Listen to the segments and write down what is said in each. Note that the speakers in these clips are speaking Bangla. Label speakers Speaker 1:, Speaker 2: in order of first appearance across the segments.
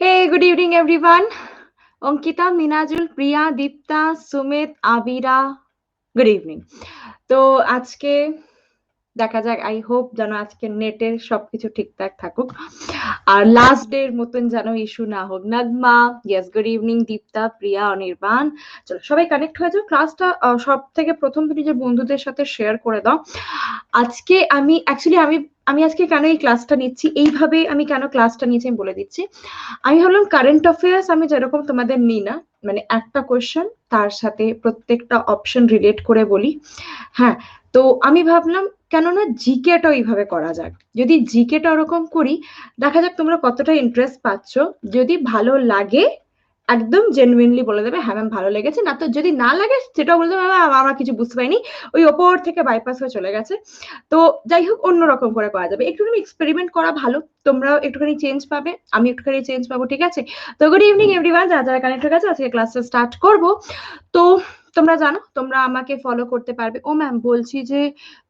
Speaker 1: Hey, good evening, everyone. Ankita, Minajul, Priya, Deepta, Sumit, Abira. Good evening. তো আজকে দেখা যাক, আই হোপ যেন আজকে নেটের সবকিছু ঠিকঠাক থাকুক আর লাস্ট ডে এর মতন যেন ইস্যু না হোক। নাগমা, ইয়েস, গুড ইভিনিং। দীপ্তা, প্রিয়া, অনির্বাণ, চলো সবাই কানেক্ট হয়ে যাও। ক্লাসটা সব থেকে প্রথম তুমি নিজের বন্ধুদের সাথে শেয়ার করে দাও। আজকে আমি অ্যাকচুয়ালি আমি আজকে কেন এই ক্লাসটা নিচ্ছি, এইভাবে আমি কেন ক্লাসটা নিয়েছি আমি বলে দিচ্ছি। আমি ভাবলাম কারেন্ট অ্যাফেয়ার্স আমি যেরকম তোমাদের নিই না, মানে একটা কোয়েশ্চেন তার সাথে প্রত্যেকটা অপশন রিলেট করে বলি। হ্যাঁ, তো আমি ভাবলাম কেননা জিকেটা ওইভাবে করা যাক। যদি জিকেটা ওরকম করি, দেখা যাক তোমরা কতটা ইন্টারেস্ট পাচ্ছ। যদি ভালো লাগে একদম জেনুইনলি বলে দেবে হ্যাঁ ম্যাম ভালো লেগেছে, না তো যদি না লাগে সেটাও বলে দেবে ম্যাম আমরা কিছু বুঝতে পারিনি, ওই ওপর থেকে বাইপাস হয়ে চলে গেছে। তো যাই হোক, অন্যরকম করে করা যাবে, একটুখানি এক্সপেরিমেন্ট করা ভালো। তোমরাও একটুখানি চেঞ্জ পাবে, আমি একটুখানি চেঞ্জ পাবো, ঠিক আছে? তো গুড ইভিনিং এভরিওয়ান, যারা যারা কানেক্ট হয়ে গেছে, আজকে ক্লাসটা স্টার্ট করব। তো তোমরা জানো তোমরা আমাকে ফলো করতে পারবে। ও ম্যাম বলছি যে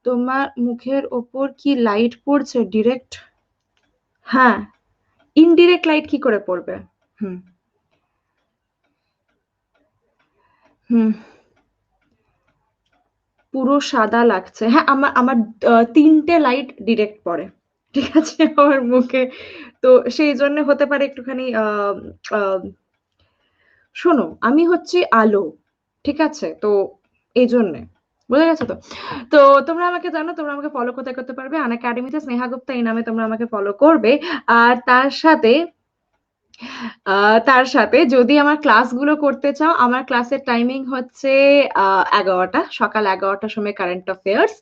Speaker 1: তোমার মুখের ওপর কি লাইট পড়ছে ডিরেক্ট? হ্যাঁ, ইনডিরেক্ট লাইট কি করে পড়বে? হুম হুম, পুরো সাদা লাগছে। হ্যাঁ, আমার আমার ৩ টে লাইট ডিরেক্ট পড়ে। ঠিক আছে? আমার মুখে। তো সেই জন্য হতে পারে একটুখানি আ শোনো, আমি হচ্ছি আলো। ঠিক আছে? তো এইজন্যে। বোঝা গেছে তো? তো তোমরা আমাকে জানো, তোমরা আমাকে ফলো কোথায় করতে পারবে? আনএকাডেমিতে স্নেহা গুপ্তা এই নামে তোমরা আমাকে ফলো করবে। আর তার সাথে যদি আমার ক্লাসগুলো করতে চাও, আমার ক্লাসের টাইমিং হচ্ছে ১১টা, সকাল ১১টার সময় কারেন্ট অ্যাফেয়ার্স।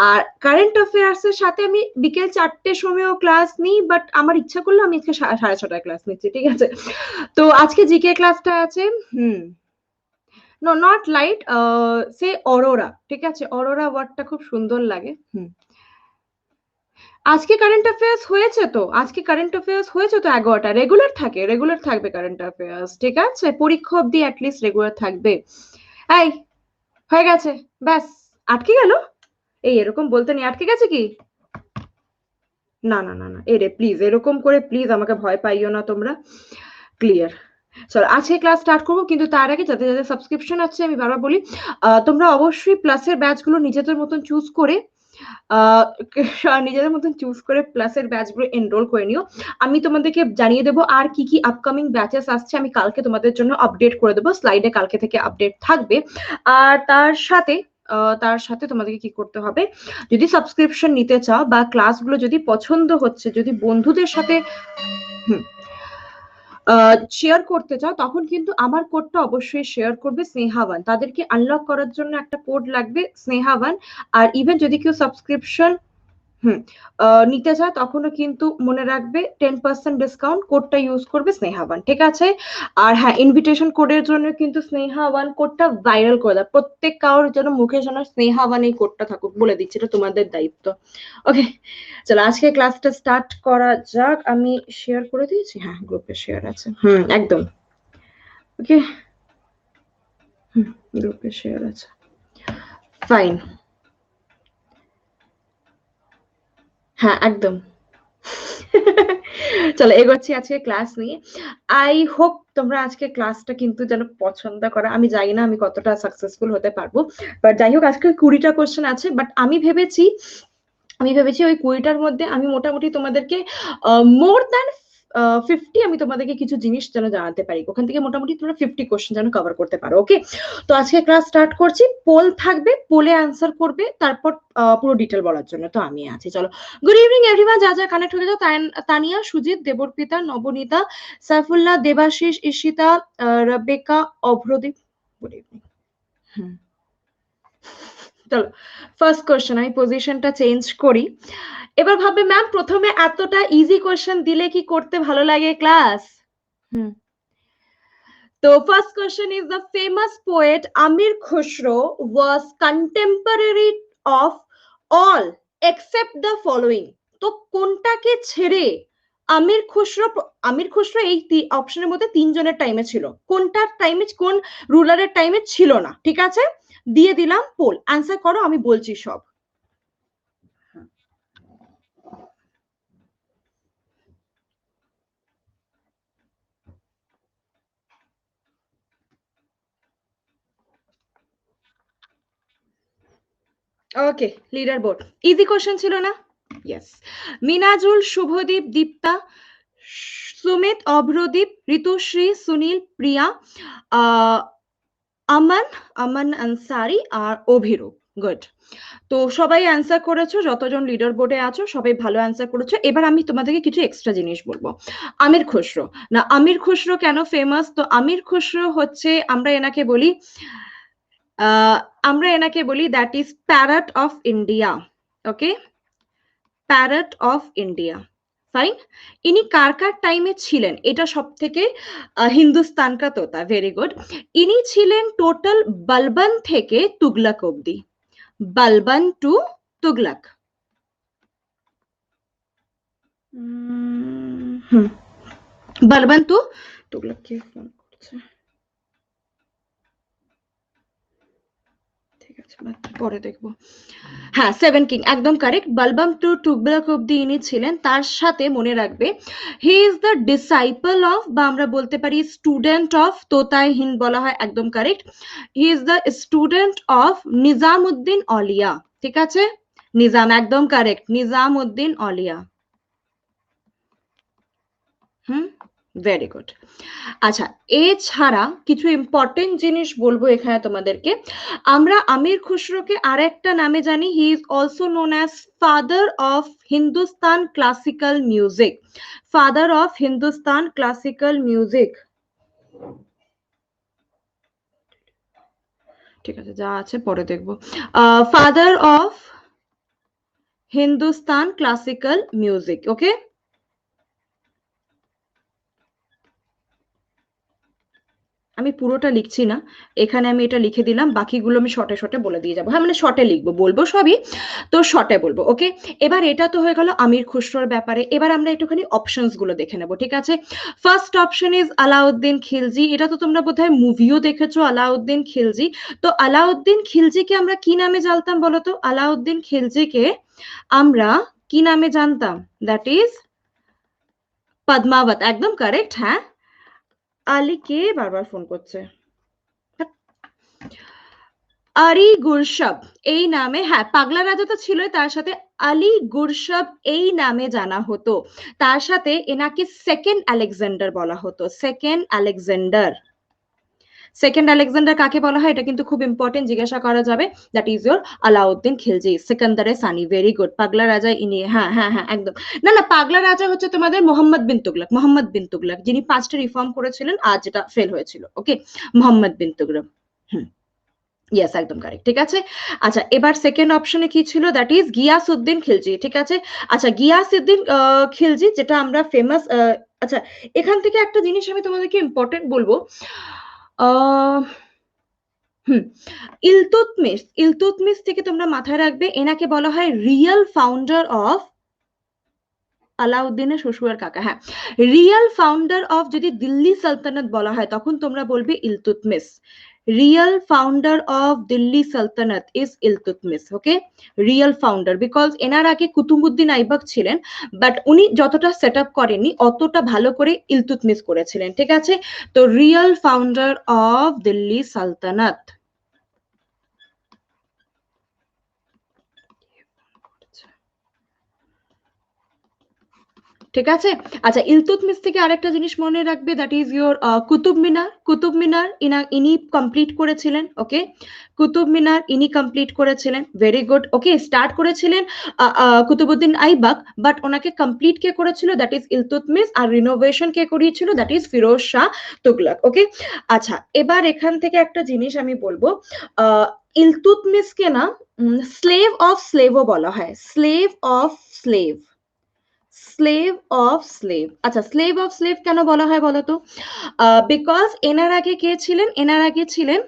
Speaker 1: আর কারেন্ট অ্যাফেয়ার্স এর সাথে আমি বিকেল ৪টের সময়ও ক্লাস নিই, বাট আমার ইচ্ছা করলে আমি আজকে ৬:৩০টায় ক্লাস নিচ্ছি। ঠিক আছে? তো আজকে জিকে ক্লাসটা আছে। হুম। নো, নট লাইট, সে অরোরা। ঠিক আছে? অরোরা ওয়ার্ডটা খুব সুন্দর লাগে। হুম। আজকে কারেন্ট অ্যাফেয়ার্স হয়েছে তো, আজকে কারেন্ট অ্যাফেয়ার্স হয়েছে তো ১১টা, রেগুলার থাকে, রেগুলার থাকবে কারেন্ট অ্যাফেয়ার্স। ঠিক আছে? পরীক্ষা অবধি অ্যাটলিস্ট রেগুলার থাকবে। এই, হয়ে গেছে, ব্যাস। আটকে গেল? এই এরকম বলতে নেই, আটকে গেছে কি? না না না না, এ রে প্লিজ, এরকম করে প্লিজ আমাকে ভয় পাইও না তোমরা। ক্লিয়ার। চলো আজকে ক্লাস স্টার্ট করবো, কিন্তু তার আগে যাদের যাদের সাবস্ক্রিপশন আছে আমি বারবার বলি, তোমরা অবশ্যই প্লাসের ব্যাচগুলো নিজেদের মতন চুজ করে আহ নিজেদের মতন চুজ করে প্লাসের ব্যাচগুলো এনরোল করে নিও। আমি তোমাদেরকে জানিয়ে দেবো আর কি কি আপকামিং ব্যাচেস আসছে, আমি কালকে তোমাদের জন্য আপডেট করে দেবো, স্লাইডে কালকে থেকে আপডেট থাকবে। আর তার সাথে তোমাদেরকে কি করতে হবে, যদি সাবস্ক্রিপশন নিতে চাও বা ক্লাসগুলো যদি পছন্দ হচ্ছে, যদি বন্ধুদের সাথে হুম শেয়ার করতে চাও, তখন কিন্তু আমার কোডটা অবশ্যই শেয়ার করবে, স্নেহাবান। তাদেরকে আনলক করার জন্য একটা কোড লাগবে, স্নেহাবান। আর ইভেন যদি কেউ সাবস্ক্রিপশন হুম নিতে চায়, তখনও কিন্তু মনে রাখবে 10% ডিসকাউন্ট কোডটা ইউজ করবে, স্নেহাবান। ঠিক আছে? আর হ্যাঁ, ইনভিটেশন কোডের জন্য কিন্তু স্নেহাবান কোডটা ভাইরাল করে দাও, প্রত্যেক কারোর যেন মুখে যেন স্নেহাবান এই কোডটা থাকুক, বলে দিচ্ছি, এটা তোমাদের দায়িত্ব। ওকে, চলো আজকে ক্লাসটা স্টার্ট করা যাক। আমি শেয়ার করে দিয়েছি, হ্যাঁ গ্রুপে শেয়ার আছে, একদম। ওকে, গ্রুপে শেয়ার আছে, ফাইন। হ্যাঁ একদম। চলো এগোচ্ছি আজকে ক্লাস নিয়ে। আই হোপ তোমরা আজকে ক্লাসটা কিন্তু যেন পছন্দ করো। আমি জানি না আমি কতটা সাকসেসফুল হতে পারবো, বাট যাই হোক, আজকে ২০টা কোশ্চেন আছে, বাট আমি ভেবেছি ওই ২০টার মধ্যে আমি মোটামুটি তোমাদেরকে মোর দ্যান 50 আমি তোমাদেরকে কিছু জিনিস যেন জানাতে পারি, ওখান থেকে মোটামুটি তোমরা 50 কোশ্চেন যেন কভার করতে পারো। ওকে, তো আজকে ক্লাস স্টার্ট করছি। পোল থাকবে, পোলে অ্যান্সার করবে, তারপর পুরো ডিটেল বলার জন্য তো আমি আছি। চলো, গুড ইভিনিং এভরিওয়ান, যা যা কানেক্ট হয়ে যাও, তানিয়া, সুজিত, দেবর্পিতা, নবনীতা, সাইফুল্লাহ, দেবাশিস, ঈশিতা, রবেকা, অভ্রদীপ, গুড ইভিনিং। হুম, চলো ফার্স্ট কোশ্চেন, আমি পজিশনটা চেঞ্জ করি। এবার ভাববে ম্যাম প্রথমে এতটা ইজি কোশ্চেন দিলে কি করতে ভালো লাগে ক্লাস? হুম, তো first question is the famous poet Amir Khusro was contemporary of all except the following. তো কোনটাকে ছেড়ে আমির খুসরো এই অপশনের মধ্যে তিনজনের টাইমে ছিল, কোনটার টাইমে, কোন রুলারের টাইমে ছিল না? ঠিক আছে, দিয়ে দিলাম পোল, অ্যান্সার করো, আমি বলছি সব। ওকে, লিডার বোর্ড ইজি কোশ্চেন ছিল না? ইয়েস। মিনাজুল, শুভদীপ, দীপ্তা, সুমিত, অভ্রদীপ, ঋতুশ্রী, সুনীল, প্রিয়া, আমান, আমান আনসারি আর অভিরূপ। গুড। তো সবাই অ্যান্সার করেছো, যতজন লিডার বোর্ডে আছো সবাই ভালো অ্যান্সার করেছো। এবার আমি তোমাদেরকে কিছু এক্সট্রা জিনিস বলবো। আমির খুসরো, না আমির খুসরো কেন ফেমাস? তো আমির খুসরো হচ্ছে, আমরা এনাকে বলি that is parrot of India. Okay, parrot of India, fine. ইনি কার কার টাইমে ছিলেন, এটা সব থেকে হিন্দুস্তান কা তোতা, ভেরি গুড। ইনি ছিলেন টোটাল বলবন থেকে তুগলক অব্দি, বলবন টু তুগলক। বলবন টু তুগলক। কে ফোন করছে? ঠিক আছে, পরে দেখবো। হ্যাঁ, সেভেন কিং, একদম কারেক্ট। বলবন টু তুগলক অব্দি ইনি ছিলেন। তার সাথে মনে রাখবে, he is the disciple of, বা আমরা বলতে পারি স্টুডেন্ট অফ, তোতায় হিন্দ বলা হয়, একদম correct. He is the student of Nizamuddin অলিয়া। ঠিক আছে, নিজাম, একদম কারেক্ট, নিজামউদ্দিন অলিয়া। Very good. আচ্ছা, এছাড়া কিছু ইম্পর্টেন্ট জিনিস বলবো এখানে তোমাদেরকে। আমরা আমির খুসরোকে আর একটা নামে জানি, he is also known as father of Hindustan classical music. Father of Hindustan classical music. ঠিক আছে, যা আছে পরে দেখবো। Father of Hindustan classical music. Okay, আমি পুরোটা লিখছি না, এখানে আমি এটা লিখে দিলাম, বাকিগুলো আমি শর্টে শর্টে বলে দিয়ে যাবো। হ্যাঁ, মানে শর্টে লিখবো, বলবো সবই, তো শর্টে বলবো। ওকে, এবার এটা তো হয়ে গেল আমির খুসরোর ব্যাপারে। এবার আমরা একটুখানি অপশনস গুলো দেখে নেবো, ঠিক আছে? First option is Alauddin Khilji. এটা তো তোমরা বোধহয় মুভিও দেখেছো, আলাউদ্দিন খিলজি। তো আলাউদ্দিন খিলজিকে আমরা কি নামে জানতাম বলো তো? আলাউদ্দিন খিলজিকে আমরা কি নামে জানতাম? দ্যাট ইজ পদ্মাবত, একদম কারেক্ট। হ্যাঁ, আলী কে বারবার ফোন করছে? আলী গুরসব এই নামে, হ্যাঁ পাগলা রাজা তো ছিল, তার সাথে আলী গুরসব এই নামে জানা হতো। তার সাথে এনাকে সেকেন্ড আলেকজান্ডার বলা হতো, সেকেন্ড আলেকজান্ডার। সেকেন্ড আলেকজান্ডার কাকে বলা হয়, এটা কিন্তু খুব ইম্পর্টেন্ট, জিজ্ঞাসা করা যাবে। That is your Alauddin Khilji, Sikandar-e Sani. Very good. পাগলা রাজা ইনি, হ্যাঁ হ্যাঁ হ্যাঁ, একদম। না না, পাগলা রাজা হচ্ছে তোমাদের মোহাম্মদ বিন তুগলক, মোহাম্মদ বিন তুগলক, যিনি 5টা রিফর্ম করেছিলেন আর যেটা ফেল হয়েছিল। ওকে, মোহাম্মদ বিন তুগলক। হুম, ইয়েস, একদম কারেক্ট। ঠিক আছে, আচ্ছা এবার সেকেন্ড অপশনে কি ছিল? That is Giasuddin Khilji. ঠিক আছে, আচ্ছা গিয়াসউদ্দিন খিলজি, যেটা আমরা ফেমাস। আচ্ছা, এখান থেকে একটা জিনিস আমি তোমাদেরকে ইম্পর্টেন্ট বলবো। হুম, ইলতুৎমিশ, ইলতুৎমিশ থেকে তোমরা মাথায় রাখবে, এনাকে বলা হয় রিয়েল ফাউন্ডার অফ, আলাউদ্দিনের শ্বশুরের কাকা। হ্যাঁ, রিয়েল ফাউন্ডার অফ যদি দিল্লি সালতানাত বলা হয় তখন তোমরা বলবে Iltutmish. Real founder of Delhi Sultanate is Iltutmish. Okay, real founder, because এনার আগে কুতুবউদ্দিন আইবক ছিলেন, বাট উনি যতটা সেট আপ করেননি অতটা ভালো করে ইলতুৎমিশ করেছিলেন। ঠিক আছে, তো রিয়েল ফাউন্ডার অফ দিল্লি সালতানাত। ঠিক আছে, আচ্ছা ইলতুৎমিশ থেকে আরেকটা জিনিস মনে রাখবে, that is your Qutub Minar. Qutub Minar ইনি কমপ্লিট করেছিলেন। ওকে, কুতুব মিনার ইনি কমপ্লিট করেছিলেন। Very good. ওকে, স্টার্ট করেছিলেন কুতুবউদ্দিন আইবক, বাট ওনাকে কমপ্লিট কে করেছিল? That is Iltutmish. আর রিনোভেশন কে করিয়েছিল? That is Firoz Shah Tughlaq. Okay, আচ্ছা এবার এখান থেকে একটা জিনিস আমি বলবো, ইলতুৎমিশকে না স্লেভ অফ স্লেভও বলা হয়, slave of slave, slave of slave. আচ্ছা, স্লেভ অফ স্লেভ কেন বলা হয় বলতো? বিকজ এনার আগে কে ছিলেন? এনার আগে ছিলেন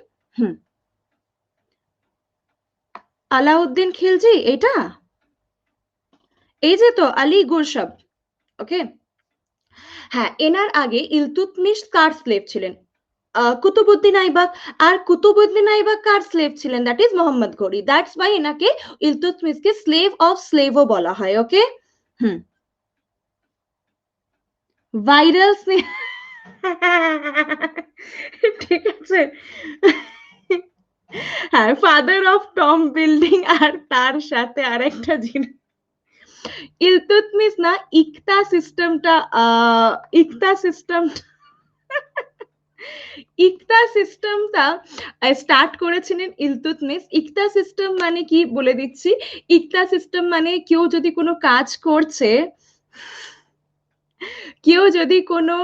Speaker 1: আলাউদ্দিন খিলজি, এটা এই যে তো আলী গুরসব। ওকে, হ্যাঁ, এনার আগে ইলতুৎমিশ কার স্লেভ ছিলেন? কুতুবউদ্দিন আইবক। আর কুতুবউদ্দিন আইবক কার স্লেভ ছিলেন? দ্যাট ইজ মোহাম্মদ ঘড়ি। দ্যাটস ওয়াই এনাকে ইলতুৎমিশকে স্লেভ অফ স্লেভও বলা হয়। ওকে, ভাইরাল। ঠিক আছে, হ্যাঁ, ফাদার অফ টম বিল্ডিং আর তার সাথে আরেকটা জিনিস ইলতুৎমিশ না ইকতা সিস্টেমটা ইকতা সিস্টেম ইকতা সিস্টেমটা স্টার্ট করেছিলেন ইলতুৎমিশ। ইকতা সিস্টেম মানে কি বলে দিচ্ছি। ইকতা সিস্টেম মানে কেউ যদি কোনো কাজ করছে, কেউ যদি কোনো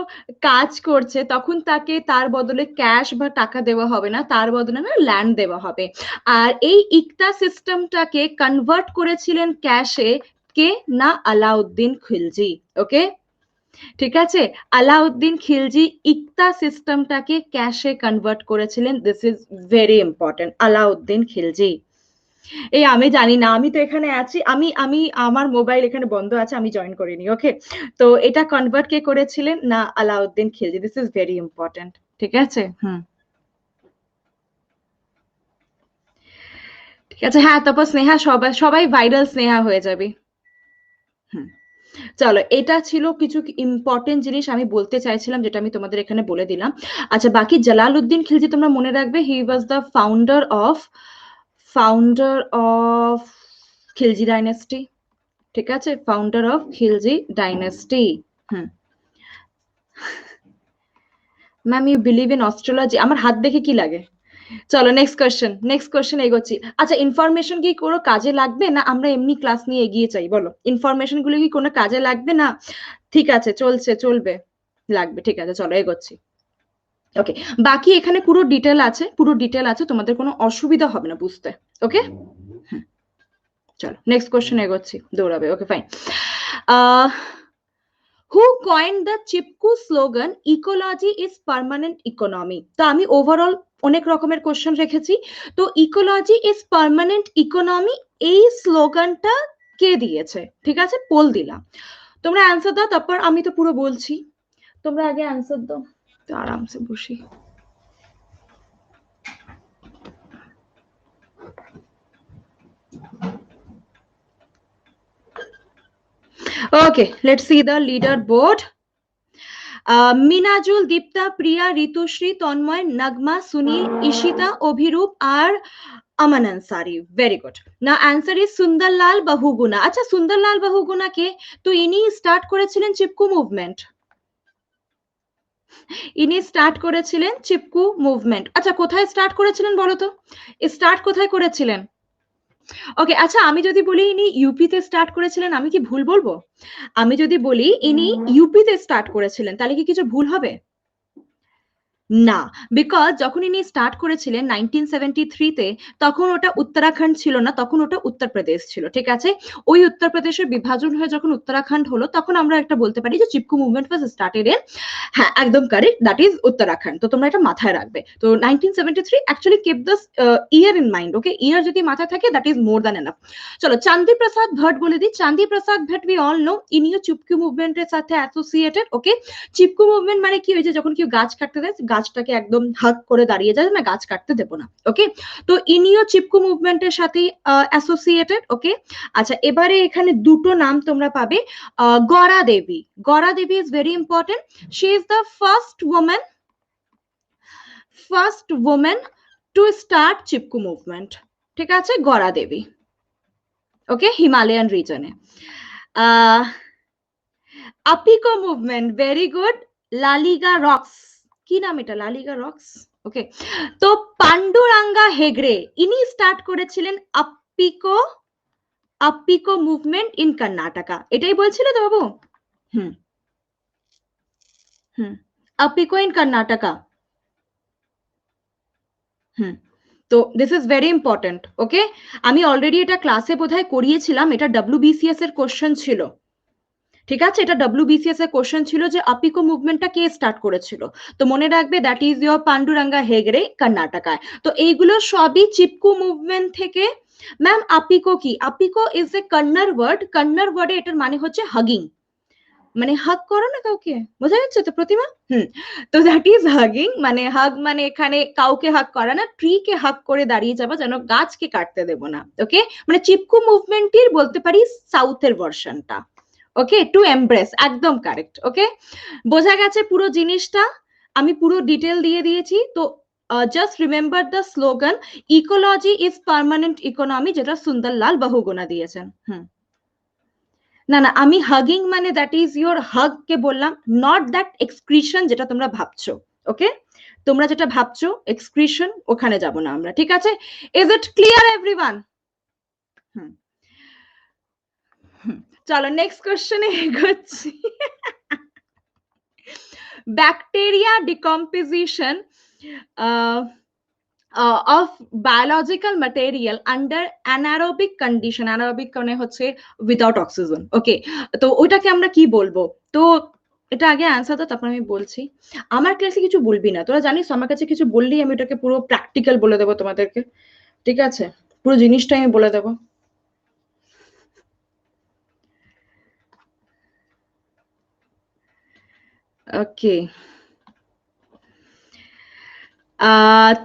Speaker 1: কাজ করছে তখন তাকে তার বদলে ক্যাশ বা টাকা দেওয়া হবে না, তার বদলে না ল্যান্ড দেওয়া হবে। আর এই ইকতা সিস্টেমটাকে কনভার্ট করেছিলেন ক্যাশে কে না আলাউদ্দিন খিলজি। ওকে, ঠিক আছে, আলাউদ্দিন খিলজি ইকতা সিস্টেমটাকে ক্যাশে কনভার্ট করেছিলেন। This is very important, Alauddin Khilji. এই আমি জানি না, আমি তো এখানে আছি, আমি আমি আমার মোবাইল এখানে বন্ধ আছে, আমি জয়েন করিনি। ওকে, তো এটা কনভার্ট কে করেছিলেন না Alauddin Khilji. This is very important, ঠিক আছে। ঠিক আছে, হ্যাঁ, তারপর স্নেহা, সবাই সবাই ভাইরাল স্নেহা হয়ে যাবে। হুম, চলো, এটা ছিল কিছু ইম্পর্টেন্ট জিনিস আমি বলতে চাইছিলাম, যেটা আমি তোমাদের এখানে বলে দিলাম। আচ্ছা, বাকি জালালউদ্দিন খিলজি তোমরা মনে রাখবে, he was the founder of Khilji dynasty. ঠিক আছে, founder of Khilji dynasty. Hmm, ma'am you believe in astrology? আমার হাত দেখে কি লাগে? চলো নেক্সট কোয়েশ্চেন এগোচ্ছি। আচ্ছা, ইনফরমেশন কি কোনো কাজে লাগবে, না আমরা এমনি ক্লাস নিয়ে এগিয়ে চাই? বলো, ইনফরমেশন গুলো কি কোনো কাজে লাগবে না? ঠিক আছে, চলবে, লাগবে, ঠিক আছে, চলো এগোচ্ছি। ওকে, বাকি এখানে পুরো ডিটেল আছে, তোমাদের কোনো অসুবিধা হবে না বুঝতে। ওকে, চলো নেক্সট কোয়েশ্চেন এগোচ্ছি, দৌড়াবে। Okay, fine. Who coined the Chipko slogan ecology is permanent economy? তো আমি ওভারঅল অনেক রকমের কোশ্চেন রেখেছি, তো ইকোলজি ইজ পার্মানেন্ট ইকোনমি এই স্লোগানটা কে দিয়েছে? ঠিক আছে, পোল দিলাম, তোমরা অ্যান্সার দাও, তারপর আমি তো পুরো বলছি, তোমরা আগে অ্যান্সার দাও, তো আরামসে বসি। Okay, let's see the leaderboard. Minajul, Dipta, Priya, Ritushree, Tanmoy, Nagma, Sunil, Ishita, Abhirup আর আমান আনসারি। Very good. না, অ্যান্সার ইজ সুন্দরলাল বহুগুণা। আচ্ছা, সুন্দরলাল বহুগুণা কে? তো ইনি স্টার্ট করেছিলেন চিপকু মুভমেন্ট। আচ্ছা, কোথায় স্টার্ট করেছিলেন বলো তো? স্টার্ট কোথায় করেছিলেন? ওকে, আচ্ছা, আমি যদি বলি ইনি ইউপিতে স্টার্ট করেছিলেন, আমি কি ভুল বলবো? আমি যদি বলি ইনি ইউপিতে স্টার্ট করেছিলেন, তাহলে কি কিছু ভুল হবে? না, বিকজ যখন ইনি স্টার্ট করেছিলেন 1973-তে, তখন ওটা উত্তরাখণ্ড ছিল না, তখন ওটা উত্তরপ্রদেশ ছিল। ঠিক আছে, ওই উত্তরপ্রদেশের বিভাজন হয়ে যখন উত্তরাখণ্ড হলো, তখন আমরা একটা বলতে পারি যে চিপকু মুভমেন্ট ওয়াজ স্টার্টেড ইন, হ্যাঁ একদম কারেক্ট, দ্যাট ইজ উত্তরাখণ্ড। তো তোমরা এটা মাথায় রাখবে। তো 1973 actually keep this year in mind. Okay, year যদি মাথায় থাকে, that is more than enough. চলো, চান্দি প্রসাদ ভট্ট বলে দিই। Chandi Prasad Bhatt we all know, ইনিও চিপকু মুভমেন্টের সাথে অ্যাসোসিয়েটেড। ওকে, চিপকু মুভমেন্ট মানে কি? হয়েছে যখন কেউ গাছ কাটতে দেয়, গাছটাকে একদম হাত করে দাঁড়িয়ে যায় না, গাছ কাটতে দেবো না। ওকে, তো ইনিও চিপকু মুভমেন্টের সাথে অ্যাসোসিয়েটেড। ওকে, আচ্ছা, এবারে এখানে দুটো নাম তোমরা পাবে। Gaura Devi, Gaura Devi is very important. She is the first women to start Chipko movement. ঠিক আছে, গড়া দেবী। ওকে, হিমালয়ান রিজনে। Appiko movement, very good. লালিগা রক্স, কি নাম এটা? La Liga rocks. ওকে, তো পান্ডুরাঙ্গা হেগড়ে, ইনি স্টার্ট করেছিলেন আপিকো মুভমেন্ট ইন কর্ণাটকা। এটাই বলছিলে তো বাবু? হুম হুম, আপিকো ইন কর্ণাটকা। হুম, তো দিস ইজ ভেরি ইম্পর্টেন্ট। ওকে, আমি অলরেডি এটা ক্লাসে বোধহয় করিয়েছিলাম, এটা ডব্লিউবিসিএস এর কোশ্চেন ছিল। ঠিক আছে, এটা ডব্লিউবিসিএস এর কোশ্চেন ছিল যে আপিকো মুভমেন্টটা কে স্টার্ট করেছিল। তো মনে রাখবে, that is your Panduranga Hegde, কর্ণাটকায়। তো এইগুলো সবই চিপকু মুভমেন্ট থেকে। ম্যাম, আপিকো কি? Appiko is a Kannada word, Kannada ওয়ার্ডে এটার মানে হচ্ছে হাগিং, মানে হাগ করো না কাউকে, বোঝা যাচ্ছে তো প্রতিমা? তো দ্যাট ইজ হাগিং, মানে হাগ মানে এখানে কাউকে হাগ করা না, ট্রি কে হাগ করে দাঁড়িয়ে যাবো, যেন গাছকে কাটতে দেবো না। ওকে, মানে চিপকু মুভমেন্টের বলতে পারি সাউথের ভার্সনটা। ওকে, টু এমব্রেস, একদম কারেক্ট। ওকে, বোঝা গেছে পুরো জিনিসটা, আমি পুরো ডিটেল দিয়ে দিয়েছি। তো just remember the slogan, ecology is permanent economy, যেটা সুন্দরলাল বহুগুণা দিয়েছেন। না না, আমি হাগিং মানে দ্যাট ইজ ইউর হাগ কে বললাম, নট দ্যাট এক্সক্রিশন যেটা তোমরা ভাবছো। ওকে, তোমরা যেটা ভাবছো এক্সক্রিশন, ওখানে যাব না আমরা, ঠিক আছে? Is it clear everyone? চলো নেক্সট কোশ্চেনে এগোচ্ছি। Bacteria decomposition of biological material under anaerobic condition, anaerobic মানে হচ্ছে without oxygen, ওকে? তো ওইটাকে আমরা কি বলবো? তো এটা আগে অ্যান্সার দাও, তারপর আমি বলছি। আমার ক্লাসে কিছু বলবি না, তোরা জানিস আমার কাছে কিছু বললেই আমি ওটাকে পুরো প্র্যাকটিক্যাল বলে দেবো তোমাদেরকে, ঠিক আছে? পুরো জিনিসটা আমি বলে দেবো। ওকে,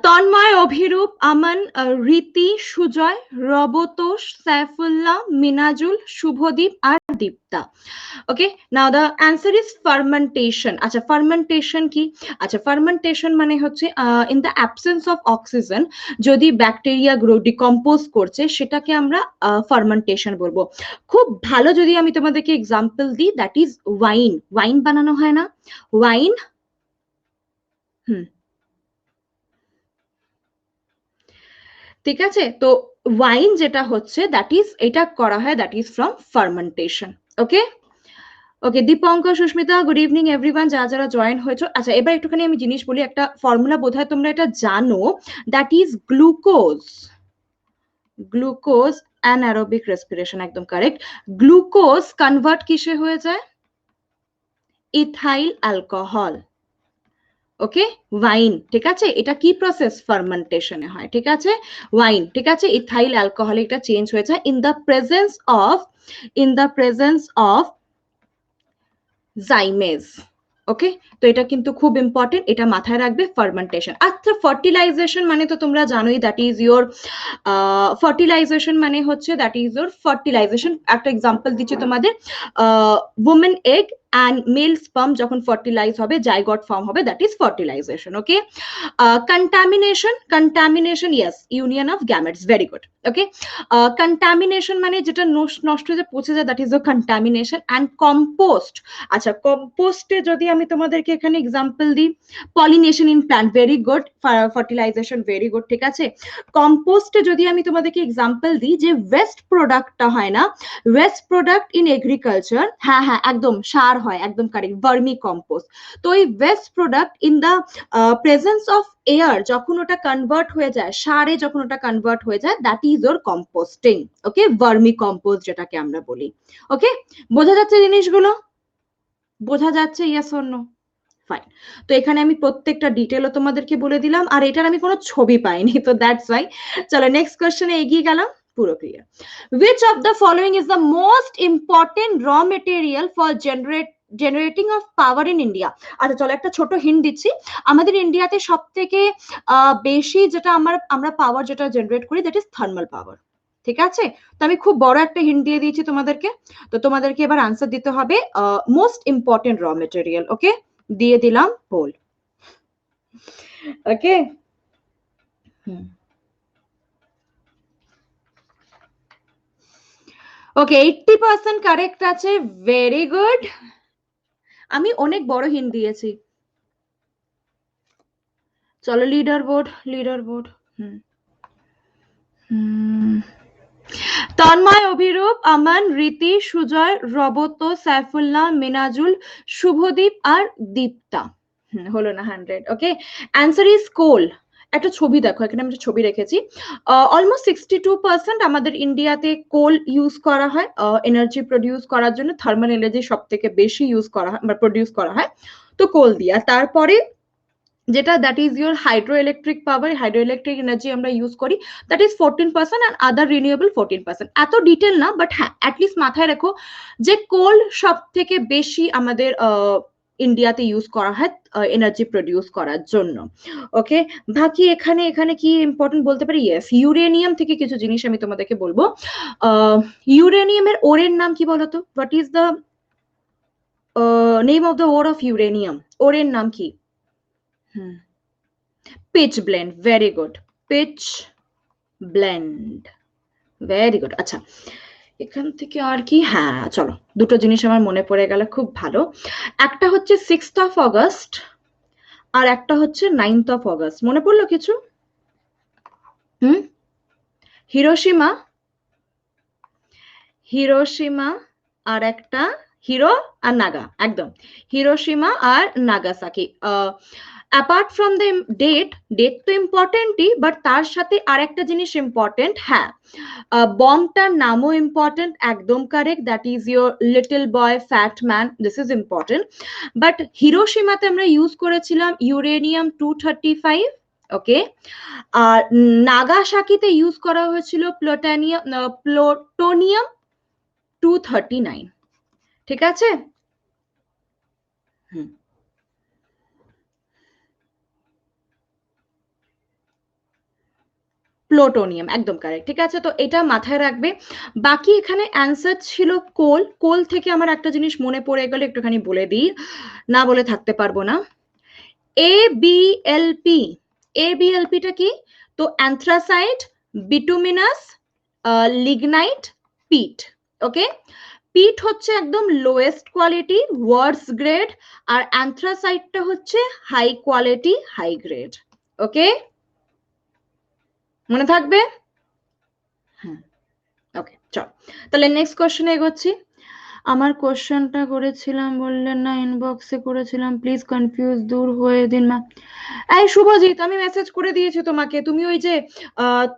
Speaker 1: তন্ময়, অভিরূপ, আমান, রীতি, সুজয়, রবতোষ, সাইফুল্লাহ, মিনাজুল, শুভদীপ আর দীপ্তা। ওকে, নাও দ্য অ্যান্সার ইজ ফার্মেন্টেশন। আচ্ছা, ফার্মেন্টেশন কি? আচ্ছা, ফার্মেন্টেশন মানে হচ্ছে in the absence of oxygen যদি ব্যাকটেরিয়া গ্রো ডিকম্পোজ করছে, সেটাকে আমরা ফার্মেন্টেশন বলবো। খুব ভালো যদি আমি তোমাদেরকে এক্সাম্পল দিই, দ্যাট ইজ ওয়াইন। ওয়াইন বানানো হয় না? ওয়াইন, ঠিক আছে? তো ওয়াইন যেটা হচ্ছে দ্যাট ইজ, এটা করা হয় that is from fermentation. Okay okay, Dipankar, Susmita, good evening everyone, যারা যারা জয়েন হয়েছো। আচ্ছা, এবার একটুখানি আমি জিনিস বলি, একটা ফর্মুলা বোধহয় তোমরা এটা জানো, that is glucose. Glucose anaerobic respiration, একদম কারেক্ট। গ্লুকোজ কনভার্ট কিসে হয়ে যায়? Ethyl alcohol. ওকে, ওয়াইন, ঠিক আছে? এটা কি প্রসেস? ফার্মেন্টেশনে হয়, ঠিক আছে? ওয়াইন, ঠিক আছে? ইথাইল অ্যালকোহল এটা চেঞ্জ হয়ে যায় in the presence of zymase. Okay, তো এটা কিন্তু খুব ইম্পর্টেন্ট, এটা মাথায় রাখবে, ফার্মেন্টেশন। আচ্ছা, ফার্টিলাইজেশন মানে তো তোমরা জানোই, দ্যাট ইজ ইউর ফার্টিলাইজেশন মানে হচ্ছে দ্যাট ইজ ইউর ফার্টিলাইজেশন। একটা এক্সাম্পল দিচ্ছি তোমাদের, women egg and male sperm যখন ফার্টিলাইজ হবে, জাইগট ফর্ম হবে, that is fertilization. Okay, contamination yes, union of gametes, very good. Okay, contamination মানে যেটা নষ্ট হয়ে যায়, পচে যায়, that is the contamination. And compost, আচ্ছা, কম্পোস্টে যদি আমি তোমাদেরকে এখানে এক্সাম্পল দিই, pollination in plant, very good. Fertilization, very good, ঠিক আছে? কম্পোস্টে যদি আমি তোমাদেরকে এক্সাম্পল দিই, যে ওয়েস্ট প্রোডাক্টটা হয় না, ওয়েস্ট প্রোডাক্ট ইন এগ্রিকালচার, হ্যাঁ হ্যাঁ একদম সার হয়, একদম কারেক্ট, ভার্মি কম্পোস্ট। তো এই waste product in the presence of air যখন ওটা কনভার্ট হয়ে যায়, সারে যখন ওটা কনভার্ট হয়ে যায়, দ্যাট ইজ ওর কম্পোস্টিং। ওকে, ভার্মি কম্পোস্ট যেটাকে আমরা বলি। ওকে, বোঝা যাচ্ছে জিনিসগুলো? বোঝা যাচ্ছে? Yes or no? ফাইন। তো এখানে আমি প্রত্যেকটা ডিটেলও তোমাদেরকে বলে দিলাম, আর এটার আমি কোনো ছবি পাইনি, তো দ্যাটস ওয়াই। চলো নেক্সট কোশ্চেনে এগিয়ে গেলাম, পুরো clear. Which of the following is the most important raw material for generating of power in India? আচ্ছা, চলো একটা ছোট হিন্ট দিচ্ছি। আমাদের ইন্ডিয়াতে সব থেকে বেশি যেটা আমরা পাওয়ার যেটা জেনারেট করি, দ্যাট ইজ থার্মাল পাওয়ার, ঠিক আছে? তো আমি খুব বড় একটা হিন্ট দিয়ে দিয়েছি তোমাদেরকে, তো তোমাদেরকে এবার আনসার দিতে হবে মোস্ট ইম্পর্টেন্ট র মেটেরিয়াল। ওকে, দিয়ে দিলাম পোল। ওকে, ওকে, 80% কারেক্ট আছে, ভেরি গুড। আমি অনেক বড় হিন্ট দিয়েছি। চলো লিডার বোর্ড। তন্ময়, অভিরূপ, আমান, রীতি, সুজয়, রবত, সাইফুল্লাহ, মিনাজুল, শুভদীপ আর দীপ্তা। হলো না 100। ওকে, অ্যান্সার ইজ কোল। একটা ছবি দেখো, এখানে আমি ছবি রেখেছি। অলমোস্ট 62% আমাদের ইন্ডিয়াতে কোল ইউজ করা হয় এনার্জি প্রডিউস করার জন্য। থার্মাল এনার্জি সব থেকে বেশি ইউজ করা হয় বা প্রডিউস করা হয় তো কোল দিয়ে। তারপরে যেটা that is your hydro electric power, hydro electric energy আমরা ইউজ করি, that is 14% and other renewable 14%। এত ডিটেল না, বাট হ্যাঁ অ্যাটলিস্ট মাথায় রেখো যে কোল সব থেকে বেশি আমাদের ইন্ডিয়াতে ইউজ করা হয় এনার্জি প্রডিউস করার জন্য। ওকে, বাকি এখানে কি ইম্পর্টেন্ট বলতে পারি? ইয়েস, ইউরেনিয়াম থেকে কিছু জিনিস আমি তোমাদেরকে বলবো। ইউরেনিয়ামের ওরের নাম কি বলতো? What is the name of the ore of uranium? ওরের নাম কি? Pitchblende, very good, pitchblende, very good. আচ্ছা, এখান থেকে আর কি, হ্যাঁ চলো, দুটো জিনিস আমার মনে পড়ে গেল, খুব ভালো। একটা হচ্ছে 6th of August আর একটা হচ্ছে 9th of August, মনে পড়লো কিছু? হুম, হিরোশিমা, হিরোশিমা আর একটা হিরো আর নাগা, একদম হিরোশিমা আর Nagasaki. Apart from the date, date তো ইম্পর্টেন্টই, বাট তার সাথে আর একটা জিনিস ইম্পর্টেন্ট, হ্যাঁ বমটার নামও ইম্পর্টেন্ট, একদম correct, that is your little boy fat man, this is important. But হিরোশিমাতে আমরা ইউজ করেছিলাম ইউরেনিয়াম 235, ওকে, আর নাগাসাকিতে ইউজ করা হয়েছিল প্লুটোনিয়াম 239, ঠিক আছে? হুম, প্লুটোনিয়াম, একদম কারেক্ট, ঠিক আছে? তো এটা মাথায় রাখবে। বাকি এখানে অ্যান্সার ছিল কোল। কোল থেকে আমার একটা জিনিস মনে পড়ে গেল, একটুখানি বলে দিই, না বলে থাকতে পারবো না। ABLP, ABLPটা কি? তো অ্যান্থ্রাসাইট, বিটুমিনাস, লিগনাইট, পিট, ওকে? পিট হচ্ছে একদম লোয়েস্ট কোয়ালিটি, ওয়ার্স গ্রেড, আর অ্যান্থ্রাসাইটটা হচ্ছে হাই কোয়ালিটি, হাই গ্রেড, ওকে? মনে থাকবে? হুম, ওকে, চল তাহলে নেক্সট কোশ্চেনে এগোচ্ছি। আমার কোশ্চেনটা করেছিলাম, বললেন না ইনবক্সে করেছিলাম, প্লিজ কনফিউজ দূর হয়ে দিন মা। এই শুভজিৎ, আমি মেসেজ করে দিয়েছি তোমাকে, তুমি ওই যে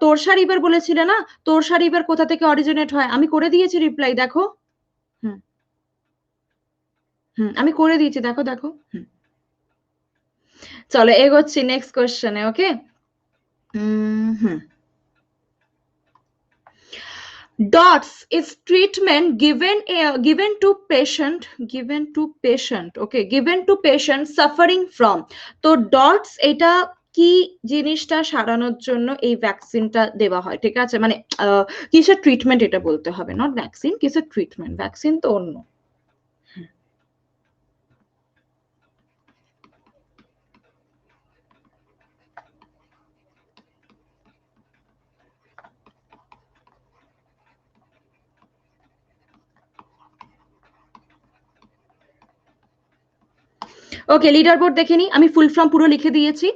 Speaker 1: তোরসা রিভার বলেছিলে না, তোরসা রিভার কোথা থেকে অরিজিনেট হয়, আমি করে দিয়েছি রিপ্লাই, দেখো। হুম হুম, আমি করে দিয়েছি, দেখো দেখো। হুম, চলো এগোচ্ছি নেক্সট কোশ্চেনে, ওকে? হুম, dots is treatment given to patient, okay, given to patient suffering from, তো dots এটা কি জিনিসটা সারানোর জন্য এই ভ্যাকসিনটা দেওয়া হয়, ঠিক আছে? মানে কিসের ট্রিটমেন্ট এটা বলতে হবে, নট ভ্যাকসিন, কিসের ট্রিটমেন্ট, ভ্যাকসিন তো অন্য। ওকে, লিডার বোর্ড দেখে নি, আমি ফুল ফর্ম পুরো লিখে দিয়েছি।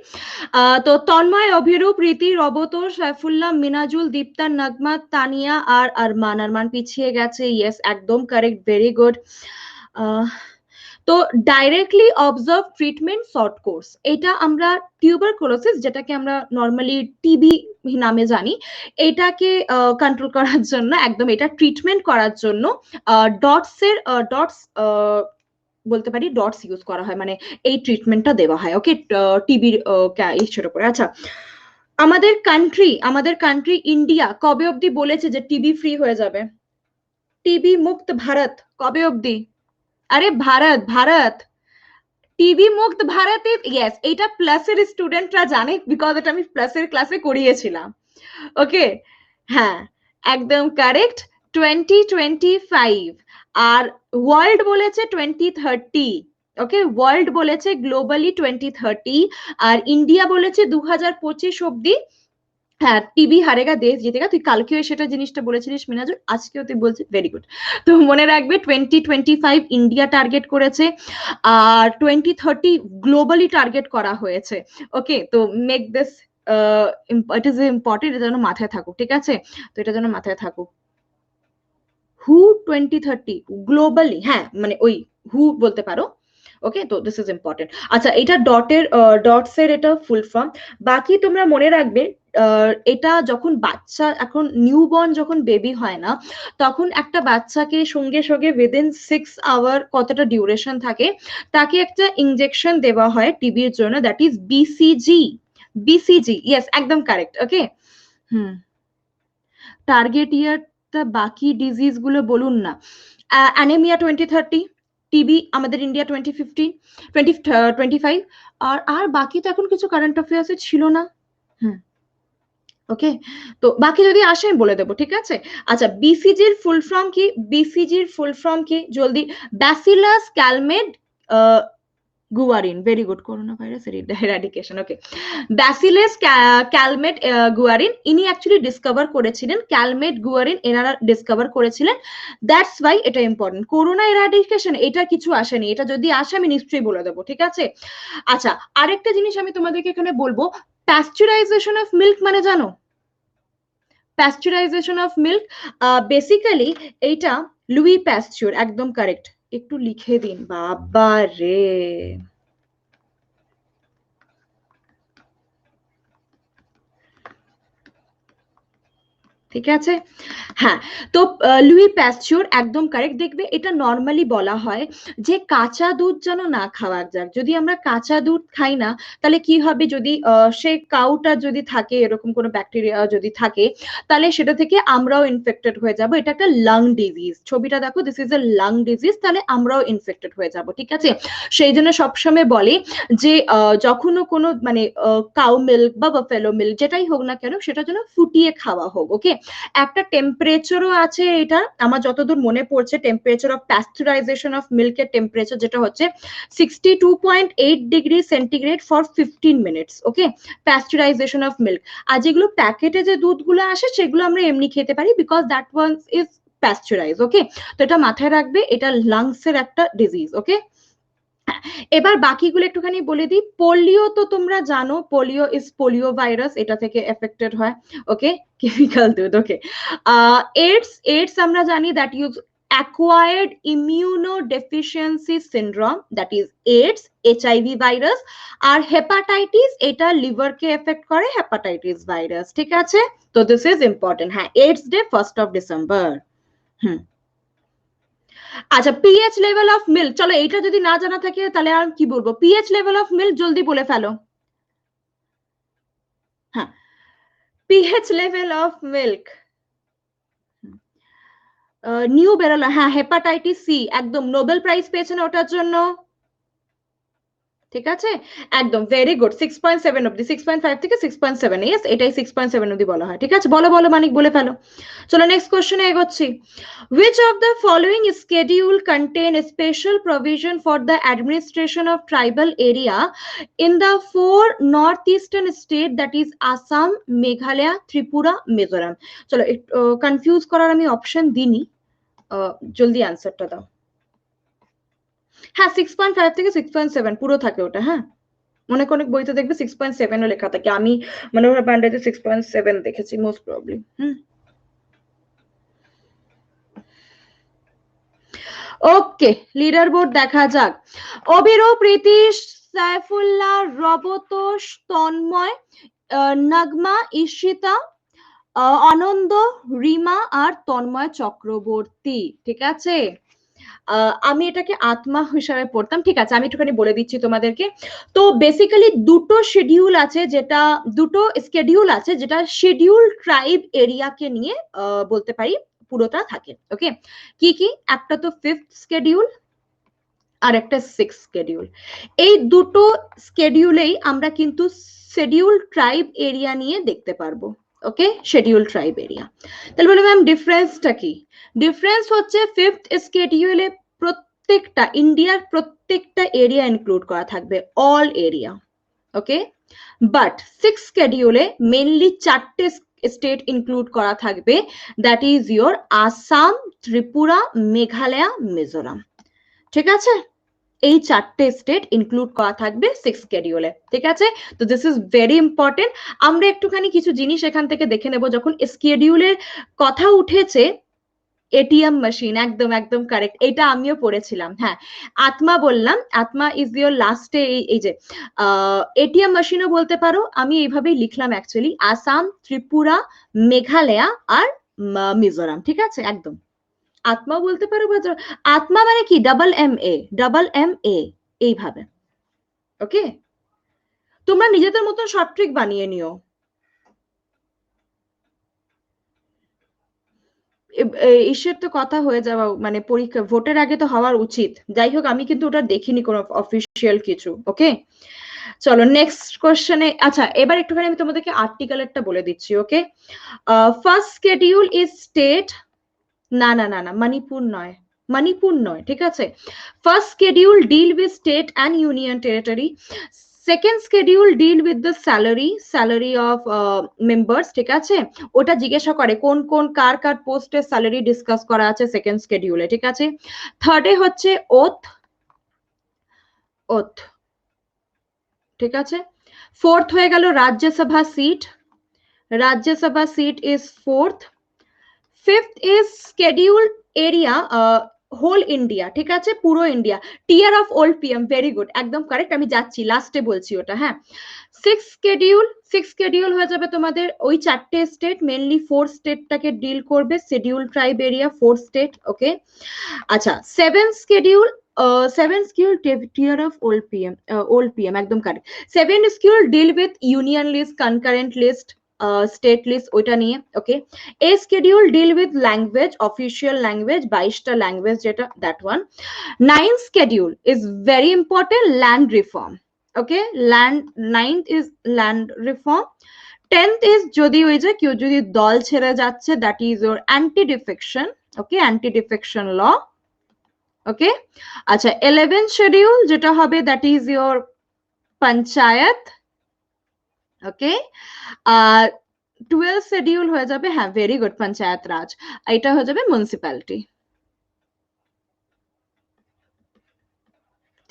Speaker 1: তো তন্ময়, অভিরূপ, রীতি, রবতোষ, সাইফুল্লাহ, মিনাজুল, দীপ্তা, নগমা, তানিয়া আর আরমান। আরমান পিছিয়ে গেছে, ইয়েস একদম কারেক্ট, ভেরি গুড। তো directly observe treatment short course, এটা আমরা টিউবারকুলোসিস, যেটাকে আমরা নর্মালি টিবি নামে জানি, এটাকে কন্ট্রোল করার জন্য, একদম এটা ট্রিটমেন্ট করার জন্য ডটস বলতে পারি, ডটস ইউজ করা হয়, মানে এই ট্রিটমেন্টটা দেওয়া হয়, ওকে, টিবির ইচ্ছের উপরে। আচ্ছা, আমাদের কান্ট্রি ইন্ডিয়া কবে অবধি বলেছে যে টিবি ফ্রি হয়ে যাবে? টিবি মুক্ত ভারত কবে অবধি? আরে ভারত, ভারত, টিবি মুক্ত ভারতে, ইয়েস, এটা প্লাসের স্টুডেন্টরা জানে, বিকজ এটা আমি প্লাসের ক্লাসে করিয়েছিলাম, ওকে? হ্যাঁ, একদম কারেক্ট, 2025। আর ওয়ার্ল্ড বলেছে 2030, ওকে, ওয়ার্ল্ড বলেছে গ্লোবালি 2030, আর ইন্ডিয়া বলেছে 2025 অব্দি। হ্যাঁ, টিবি হারেগা দেশ জিতেগা, তুই কালকেও সেটা জিনিসটা বলেছিলিস মিনাজুল, আজকেও তুই বলছিস, ভেরি গুড। তো মনে রাখবে 2025 ইন্ডিয়া টার্গেট করেছে, আর 2030 গ্লোবালি টার্গেট করা হয়েছে, ওকে? তো make this it is important, এটা যেন মাথায় থাকুক, ঠিক আছে? তো এটা যেন মাথায় থাকুক। হু 2030 গ্লোবালি, হ্যাঁ মানে ওই হু বলতে পারো, ওকে? তো দিস ইজ ইম্পর্টেন্ট। আচ্ছা, এটা ডটস এর এটা ফুল ফর্ম। বাকি তোমরা মনে রাখবে, এটা যখন বাচ্চা, এখন নিউবর্ন যখন বেবি হয় না, তখন একটা বাচ্চাকে সঙ্গে সঙ্গে উইদিন 6 আওয়ার কতটা ডিউরেশন থাকে, তাকে একটা ইনজেকশন দেওয়া হয় টিবির জন্য, that is BCG, BCG, yes একদম কারেক্ট, ওকে? হুম, টার্গেট ইয়ারটা বাকি ডিজিজ গুলো বলুন না। অ্যানেমিয়া 2030, টিবি আমাদের ইন্ডিয়া 2015, 2025, আর বাকি তো এখন কিছু কারেন্ট অ্যাফেয়ার্সে ছিল না। হুম, ওকে, তো বাকি যদি আসে আমি বলে দেবো, ঠিক আছে? আচ্ছা, বিসিজির ফুল ফর্ম কি? বিসিজির ফুল ফর্ম কি, জলদি? Bacillus Calmette Guerin, very good, corona virus eradication, okay. Bacillus Calmette Guerin, ইনি অ্যাকচুয়ালি ডিসকভার করেছিলেন, ক্যালমেট গুয়ারিন এনারা ডিসকভার করেছিলেন, দ্যাটস ওয়াই এটা ইম্পর্টেন্ট। করোনা এরাডিকেশন এটা কিছু আসেনি, এটা যদি আসে আমি নিশ্চয়ই বলে দেবো, ঠিক আছে। আচ্ছা, আরেকটা জিনিস আমি তোমাদেরকে এখানে বলবো, প্যাস্চুরাইজেশন অফ মিল্ক মানে জানো? প্যাস্চুরাইজেশন অফ মিল্ক বেসিক্যালি এইটা লুই প্যাস্চুর, একদম কারেক্ট। একটু লিখে দিন, বাবা রে। ঠিক আছে, হ্যাঁ। তো লুই প্যাস্চুর একদম কারেক্ট। দেখবে এটা নর্মালি বলা হয় যে কাঁচা দুধ যেন না খাওয়া যাক, যদি আমরা কাঁচা দুধ খাই না তাহলে কি হবে, যদি সে কাউটা যদি থাকে এরকম কোনো ব্যাকটেরিয়া যদি থাকে তাহলে সেটা থেকে আমরাও ইনফেক্টেড হয়ে যাব। এটা একটা লাং ডিজিজ, ছবিটা দেখো, this is a lung disease, তাহলে আমরাও ইনফেক্টেড হয়ে যাব, ঠিক আছে। সেই জন্য সবসময় বলে যে যখনও কোনো মানে কাউ মিল্ক বা বাফেলো মিল্ক যেটাই হোক না কেন সেটা যেন ফুটিয়ে খাওয়া হোক, ওকে। একটা টেম্পারেচারও আছে, এটা আমার যতদূর মনে পড়ছে, টেম্পারেচার অফ প্যাস্চুরাইজেশন অফ মিল্কের টেম্পারেচার যেটা হচ্ছে 62.8 degree centigrade for 15 minutes, okay, pasteurization of milk. আর যেগুলো প্যাকেটে যে দুধগুলো আসে সেগুলো আমরা এমনি খেতে পারি, বিকজ দ্যাট ওয়ান ইজ প্যাস্চুরাইজ, ওকে। তো এটা মাথায় রাখবে, এটা লাংসের একটা ডিজিজ, ওকে। এবার বাকিগুলো একটুখানি বলে দিই। পোলিও তো তোমরা জানো, পোলিও ইজ পোলিও ভাইরাস, এটা থেকে এফেক্টেড হয়, ওকে, কেমিক্যাল দুধ, ওকে। এইডস, এইডস আমরা জানি that use acquired immunodeficiency syndrome, that is AIDS, HIV virus. আর হেপাটাইটিস এটা লিভারকে এফেক্ট করে, হেপাটাইটিস ভাইরাস, ঠিক আছে। তো দিস ইজ ইম্পর্টেন্ট, হ্যাঁ, AIDS day 1st of December। আচ্ছা, পিএইচ লেভেল অফ মিল্ক, চলো এইটা যদি না জানা থাকে তাহলে আর কি বলবো। পিএইচ লেভেল অফ মিল্ক জলদি বলে ফেলো। হ্যাঁ, pH level of milk, new বেরোলো, হ্যাঁ, হেপাটাইটিস সি, একদম নোবেল প্রাইজ পেয়েছেন ওটার জন্য, ঠিক আছে, একদম ভেরি গুড। 6.7 অব্দি, 6.5 থেকে 6.7, ইয়েস, এটাই 6.7 অব্দি বলা হয়, ঠিক আছে। বলো বলো মানিক, বলে ফেলো। চলো নেক্সট কোশ্চেনে এগোচ্ছি। Which of the following schedule contain a special provision for the administration of tribal area in the 4 northeastern state, that is Assam, Meghalaya, Tripura, Mizoram? চলো কনফিউজ করার আমি অপশন দিইনি, জলদি অ্যান্সারটা দাও। হ্যাঁ, 6.5 থেকে 6.7 পুরো থাকে ওটা, হ্যাঁ। অনেক অনেক বইতে দেখবে 6.7 ও লেখা থাকে, আমি মনোহর পান্ডেতে 6.7 দেখেছি মোস্ট প্রবলি। ওকে, লিডার বোর্ড দেখা যাক। অবিরু, প্রীতি, সাইফুল্লাহ, রবতোষ, তন্ময়, নাগমা, ঈশিতা, আনন্দ, রিমা আর তন্ময় চক্রবর্তী, ঠিক আছে। আমি এটাকে আত্মা হিসাবে পড়তাম, ঠিক আছে। আমি একটুখানি বলে দিচ্ছি তোমাদেরকে। তো বেসিক্যালি দুটো শিডিউল আছে, যেটা দুটো স্কেডিউল আছে যেটা শিডিউল ট্রাইব এরিয়াকে নিয়ে বলতে পারি পুরোটা থাকে, ওকে। কি কি? একটা তো 5th স্কেডিউল আর একটা 6th স্কেডিউল। এই দুটো স্কেডিউলেই আমরা কিন্তু শিডিউল ট্রাইব এরিয়া নিয়ে দেখতে পারবো, ওকে, শিডিউল ট্রাইব এরিয়া। তাহলে বলে ম্যাম ডিফারেন্সটা কি? ডিফারেন্স হচ্ছে 5th স্কেডিউলে প্রত্যেকটা ইন্ডিয়ার প্রত্যেকটা এরিয়া ইনক্লুড করা থাকবে, all area, okay. But 6th স্কেডিউলে মেইনলি 4টে স্টেট ইনক্লুড করা থাকবে, that is your Assam, Tripura, Meghalaya, Mizoram, ঠিক আছে। এই 4টে স্টেট ইনক্লুড করা থাকবে 6th স্কেডিউলে, ঠিক আছে। তো দিস ইজ ভেরি ইম্পর্টেন্ট। আমরা একটুখানি কিছু জিনিস এখান থেকে দেখে নেব। যখন স্কেডিউলের কথা উঠেছে, এটিএম মেশিন, একদম একদম কারেক্ট, এটা আমিও পড়েছিলাম, হ্যাঁ। আত্মা বললাম, আত্মা ইজ ইয়োর লাস্টে এই যে এটিএম মেশিনও বলতে পারো, আমি এইভাবেই লিখলাম অ্যাকচুয়ালি, আসাম, ত্রিপুরা, মেঘালয় আর মিজোরাম, ঠিক আছে, একদম। আত্মা বলতে পারো, আত্মা মানে কি? ডাবল এম এ এইভাবে, ওকে। তোমরা নিজেদের মতো শর্ট ট্রিক বানিয়ে নিও। ঈশ্বর তো কথা হয়ে যাওয়া মানে পরীক্ষা ভোটের আগে তো হওয়ার উচিত। যাই হোক, আমি কিন্তু ওটা দেখিনি কোনো অফিসিয়াল কিছু, ওকে। চলো নেক্সট কোশ্চেনে। আচ্ছা, এবার একটুখানি আমি তোমাদেরকে আর্টিকেলেরটা বলে দিচ্ছি, ওকে। ফার্স্ট স্কেডিউল ইজ স্টেট, না না না না, মণিপুর নয়, মণিপুর নয়, ঠিক আছে। First schedule deal with state and union territory, second schedule deal with the salary of members, ঠিক আছে, ওটা জিজ্ঞাসা করে কোন কোন কার কার পোস্টের স্যালারি ডিসকাস করা আছে সেকেন্ড স্কেডিউলে, ঠিক আছে। থার্ডে হচ্ছে ওথ, ঠিক আছে। ফোর্থ হয়ে গেল Rajya Sabha seat is fourth. Fifth is scheduled area whole India, ঠিক আছে, পুরো India, tear of old PM, very good, একদম কারেক্ট, আমি যাচ্ছি লাস্টে বলছি ওটা, হ্যাঁ। সিক্স স্কেডিউল হয়ে যাবে তোমাদের ওই চারটে স্টেট, মেনলি 4 স্টেটটাকে ডিল করবে, schedule tribe area 4 state, okay. আচ্ছা, seven schedule tear of old PM, একদম correct. Seven schedule deal with union list, concurrent list, state list, ওইটা নিয়ে, okay. A schedule deal with language, official language, 22টা ল্যাঙ্গুয়েজ যেটা, that one. Ninth schedule is very important, land reform, okay, ninth is land reform. 10th is যদি ওই যে কেউ যদি দল ছেড়ে যাচ্ছে, that is your anti defection, okay, anti defection law, okay. আচ্ছা, 11th শিডিউল যেটা হবে that is your panchayat, okay. আর 12th শিডিউল হয়ে যাবে, হ্যাঁ ভেরি গুড, পঞ্চায়েত রাজ, এটা হয়ে যাবে মিউনিসিপ্যালিটি,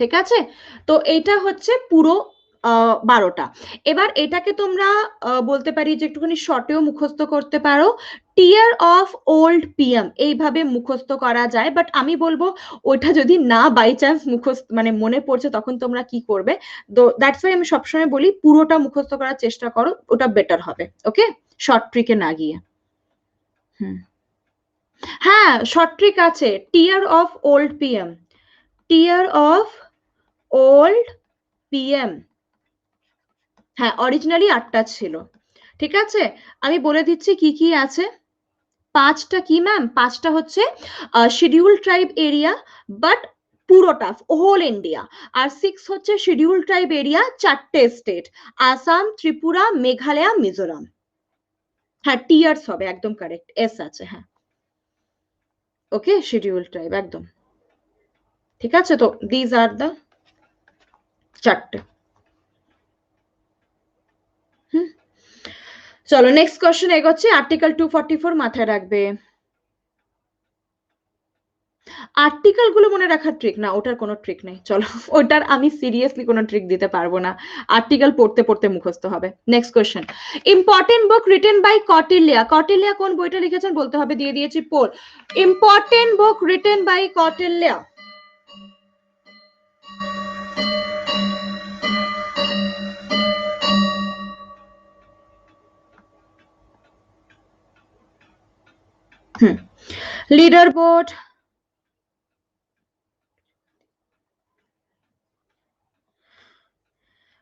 Speaker 1: ঠিক আছে। তো এইটা হচ্ছে পুরো 12টা। এবার এটাকে তোমরা বলতে পারি যে একটুখানি শর্টেও মুখস্থ করতে পারো, টিয়ার অফ ওল্ড পিএম, এইভাবে মুখস্থ করা যায়, বাট আমি বলবো ওইটা যদি না বাই চান্স মুখস্থ মানে মনে পড়ছে তখন তোমরা কি করবে, তো দ্যাটস ওয়াই আমি সবসময় বলি পুরোটা মুখস্থ করার চেষ্টা করো, ওটা বেটার হবে, ওকে, শর্ট ট্রিকে না গিয়ে। হ্যাঁ, শর্ট ট্রিক আছে, tear of old PM, tear of old PM, হ্যাঁ অরিজিনালি 8টা ছিল, ঠিক আছে। আমি বলে দিচ্ছি কি কি আছে। 5টা কি ম্যাম? 5টা হচ্ছে শিডিউল ট্রাইব এরিয়া, বাট পুরোটা হোল ইন্ডিয়া। আর 6 হচ্ছে শিডিউল ট্রাইব এরিয়া 4টে স্টেট, আসাম, ত্রিপুরা, মেঘালয়, মিজোরাম। হ্যাঁ টিয়ার্স হবে, একদম কারেক্ট, এস আছে, হ্যাঁ, ওকে, শিডিউল ট্রাইব একদম ঠিক আছে। তো দিজ আর দ্য 4টে। চলো নেক্সট কোশ্চেন এগোচ্ছি। আর্টিকেল 244 মাথায় রাখবে। আর্টিকেল গুলো মনে রাখার ট্রিক না, ওটার কোনো ট্রিক নেই, চলো ওটার আমি সিরিয়াসলি কোনো ট্রিক দিতে পারবো না, আর্টিকেল পড়তে পড়তে মুখস্থ হবে। Next question, important book written by Kautilya, Kautilya কোন বইটা লিখেছেন বলতে হবে, দিয়ে দিয়েছি poll. Important book written by Kautilya, leaderboard,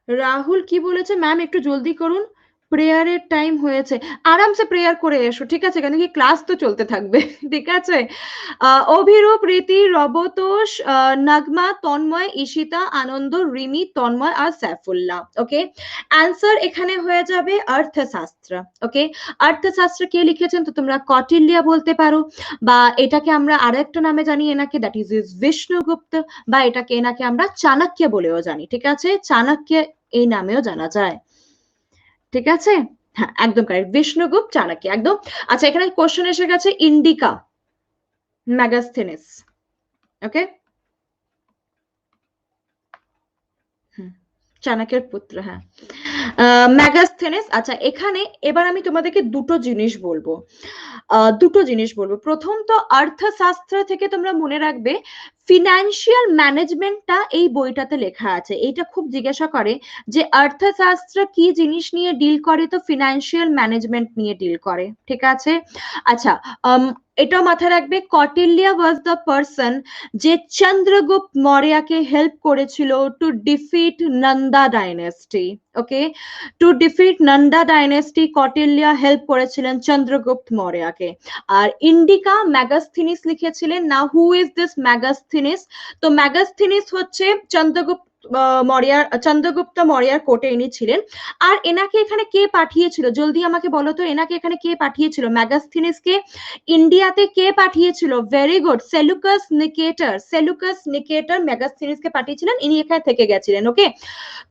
Speaker 1: Rahul কি বলেছে ম্যাম একটু জলদি করুন, প্রেয়ারের টাইম হয়েছে, আরামসে প্রেয়ার করে এসো, ঠিক আছে, কেন কি ক্লাস তো চলতে থাকবে, ঠিক আছে। অভিরূপ, রীতি, রবতোষ, নগমা, তন্ময়, ঈশিতা, আনন্দ, রিমি, তন্ময় আর সাইফুল্লাহ, ওকে। অ্যান্সার এখানে হয়ে যাবে অর্থশাস্ত্র, ওকে। অর্থশাস্ত্র কে লিখেছেন তো তোমরা কটিল্যা বলতে পারো, বা এটাকে আমরা আরেকটা নামে জানি এনাকে, দ্যাট ইজ বিষ্ণুগুপ্ত, বা এনাকে আমরা চাণক্য বলেও জানি, ঠিক আছে, চাণক্য এই নামেও জানা যায়, ঠিক আছে, হ্যাঁ একদম কারেক্ট, বিষ্ণুগুপ্ত, চাণক্য, একদম। আচ্ছা এখানে কোশ্চেন এসে গেছে, ইন্ডিকা মেগাস্থেনিস, ওকে, চাণক্যের পুত্র, হ্যাঁ মেগাস্থেনিস। আচ্ছা এখানে এবার আমি তোমাদেরকে দুটো জিনিস বলবো, প্রথম তো অর্থশাস্ত্র থেকে তোমরা মনে রাখবে ফিনান্সিয়াল ম্যানেজমেন্টটা এই বইটাতে লেখা আছে, এইটা খুব জিজ্ঞাসা করে যে অর্থশাস্ত্র কি জিনিস নিয়ে ডিল করে, তো ফিনান্সিয়াল ম্যানেজমেন্ট নিয়ে ডিল করে, ঠিক আছে। আচ্ছা এটাও মাথায় রাখবে, কটিল্যা ওয়াজ দ্য পারসন যে চন্দ্রগুপ্ত মৌর্যকে হেল্প করেছিল to defeat Nanda dynasty, okay, to defeat Nanda dynasty Kautilya help করেছিলেন চন্দ্রগুপ্ত মৌর্যকে। আর ইন্ডিকা মেগাস্থিনিস লিখেছিলেন। না হু ইজ দিস মেগাস্থিনিস, তো মেগাস্থিনিস হচ্ছে চন্দ্রগুপ্ত মৌর্যার চন্দ্রগুপ্ত মৌর্যার কোর্টে ইনি ছিলেন। আর এনাকে এখানে কে পাঠিয়েছিল, জলদি আমাকে বলো তো, এনাকে এখানে কে পাঠিয়েছিল? মেগাস্থিনিসকে ইন্ডিয়াতে কে পাঠিয়েছিল? Very good, Seleucus Nicator. Seleucus Nicator মেগাস্থিনিসকে পাঠিয়েছিলেন, ইনি এখানে থেকে গেছিলেন। ওকে,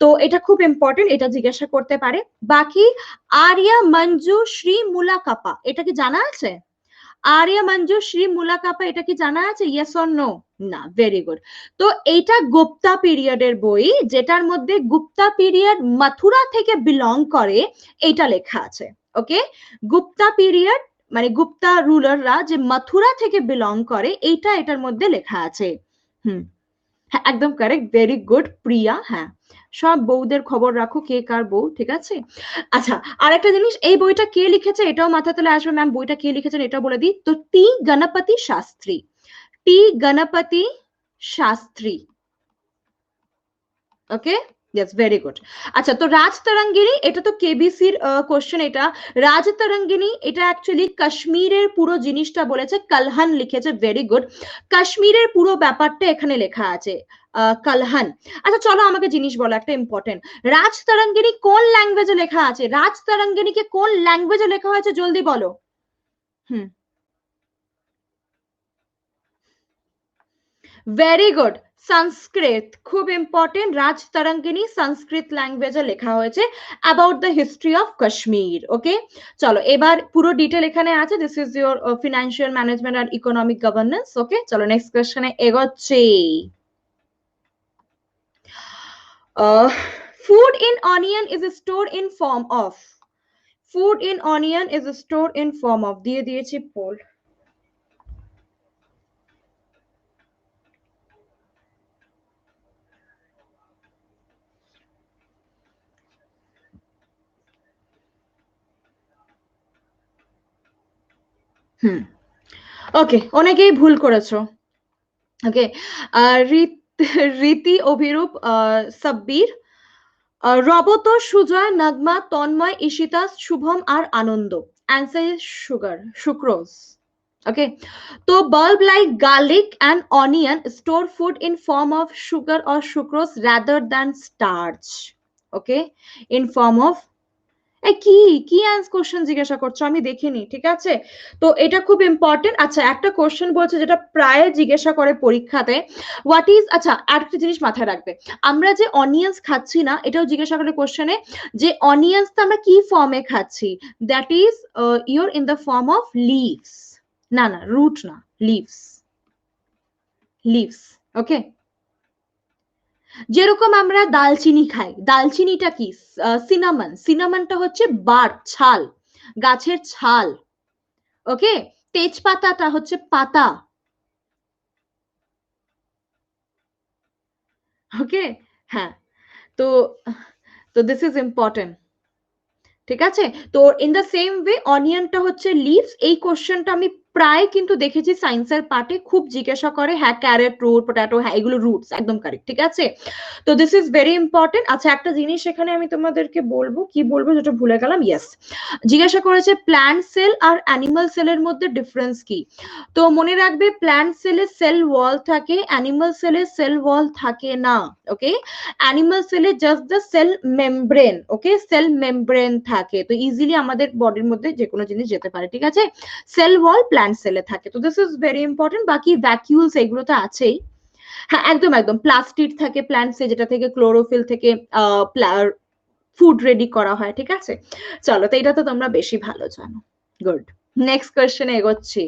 Speaker 1: তো এটা খুব ইম্পর্টেন্ট, এটা জিজ্ঞাসা করতে পারে। বাকি আর্য়া মঞ্জু শ্রী মুলাকাপা, এটা কি জানা আছে? আর্য়া মঞ্জু শ্রী মুলাকাপা, এটা কি জানা আছে? Yes or no? না, ভেরি গুড। তো এইটা গুপ্তা পিরিয়ডের বই, যেটার মধ্যে গুপ্তা পিরিয়ড মথুরা থেকে বিলং করে, এইটা লেখা আছে। ওকে, গুপ্তা পিরিয়ড মানে গুপ্তা রুলাররা যে মথুরা থেকে বিলং করে, এইটা এটার মধ্যে লেখা আছে। হ্যাঁ, একদম কারেক্ট, ভেরি গুড প্রিয়া। হ্যাঁ, সব বউদের খবর রাখো, কে কার বউ, ঠিক আছে। আচ্ছা, আর একটা জিনিস, এই বইটা কে লিখেছে এটাও মাথা তলে আসবে। ম্যাম, বইটা কে লিখেছেন এটাও বলে দিই, তো টি গণপতি শাস্ত্রী। টি গণপতি শাস্ত্রী। ওকে, ইয়েস, ভেরি গুড। আচ্ছা, তো রাজ তরঙ্গিনী, এটা তো কেবিসির কোশ্চেন। এটা রাজ তরঙ্গিনী, এটা অ্যাকচুয়ালি কাশ্মীরের পুরো জিনিসটা বলেছে, কালহান লিখেছে। ভেরি গুড, কাশ্মীরের পুরো ব্যাপারটা এখানে লেখা আছে, কালহান। আচ্ছা চলো, আমাকে জিনিস বলো একটা ইম্পর্টেন্ট, রাজ তরঙ্গিনী কোন ল্যাঙ্গুয়েজে লেখা আছে? রাজ তরঙ্গিনীকে কোন ল্যাঙ্গুয়েজে লেখা হয়েছে, জলদি বলো। ভেরি গুড, সংস্কৃত, খুব ইম্পর্টেন্ট। রাজ তরঙ্গিনী সংস্কৃত ল্যাঙ্গুয়েজে লেখা হয়েছে about the history of Kashmir. Okay, চলো এবার পুরো ডিটেল এখানে আছে। This is your financial management আর ইকোনমিক গভর্নেন্স। ওকে, চলো নেক্সট কোয়েশ্চনে এগোচ্ছি। food in onion is stored in form of, food in onion is stored in form of, দিয়ে দিয়েছি পোল। ওকে, অনেকেই ভুল করেছো। ওকে, রীতি, অভিরূপ, সাব্বির, রবত, সুজয়, নগমা, তন্ময়, ঈশিতা, শুভম আর আনন্দ। Answer is sugar, sucrose. Okay, so bulb like garlic and onion store food in form of sugar or sucrose rather than starch. Okay, in form of, কি কি কোশ্চেন জিজ্ঞাসা করছো, আমি দেখিনি, ঠিক আছে। তো এটা খুব ইম্পর্টেন্ট। আচ্ছা, একটা কোশ্চেন বলছে যেটা প্রায় জিজ্ঞাসা করে পরীক্ষাতে, হোয়াট ইজ, আচ্ছা আরেকটা জিনিস মাথায় রাখবে, আমরা যে অনিয়ন্স খাচ্ছি না, এটাও জিজ্ঞাসা করে কোশ্চেনে, যে অনিয়ন্সটা আমরা কি ফর্মে খাচ্ছি, that is your in the form of leaves. না না, রুট না, লিভস, লিভস। ওকে, যেরকম আমরা দালচিনি খাই, দালচিনিটা কি? সিনামন, সিনামনটা হচ্ছে বার্ক, ছাল, গাছের ছাল। ওকে, তেজপাতাটা হচ্ছে পাতা। ওকে, হ্যাঁ, তো তো দিস ইজ ইম্পর্টেন্ট, ঠিক আছে। তো ইন দ্য সেম ওয়ে অনিয়নটা হচ্ছে লিভস। এই কোশ্চেনটা আমি প্রায় কিন্তু দেখেছি সায়েন্সের পার্টে খুব জিজ্ঞাসা করে। হ্যাঁ, ক্যারেট, রুট, পটেটো, হ্যাঁ এগুলো রুটস, একদম কারেক্ট, ঠিক আছে। তো দিস ইজ ভেরি ইম্পর্টেন্ট। আচ্ছা, একটা জিনিস এখানে আমি তোমাদেরকে বলবো, কি বলবো যেটা ভুলে গেলাম। ইয়েস, জিজ্ঞাসা করেছে প্ল্যান্ট সেল আর অ্যানিমাল সেলের মধ্যে ডিফারেন্স কি। তো মনে রাখবে, প্ল্যান্ট সেলে সেল ওয়াল থাকে, অ্যানিমাল সেলে সেল ওয়াল থাকে না। ওকে, অ্যানিমাল সেলে just the cell membrane. Okay, cell membrane থাকে, তো ইজিলি আমাদের বডির মধ্যে যে কোনো জিনিস যেতে পারে, ঠিক আছে। সেল ওয়াল প্ল্যান্ট সেলে থাকে, তো দিস ইজ ভেরি ইম্পর্টেন্ট। বাকি ভ্যাকিউলস এগুলো তো আছেই। হ্যাঁ, একদম একদম, প্লাস্টিড থাকে প্ল্যান্টসে, যেটা থেকে ক্লোরোফিল থেকে ফুড রেডি করা হয়, ঠিক আছে। চলো, তো এটা তো তোমরা বেশি ভালো জানো। গুড, নেক্সট কোয়েশ্চেনে এগোচ্ছি।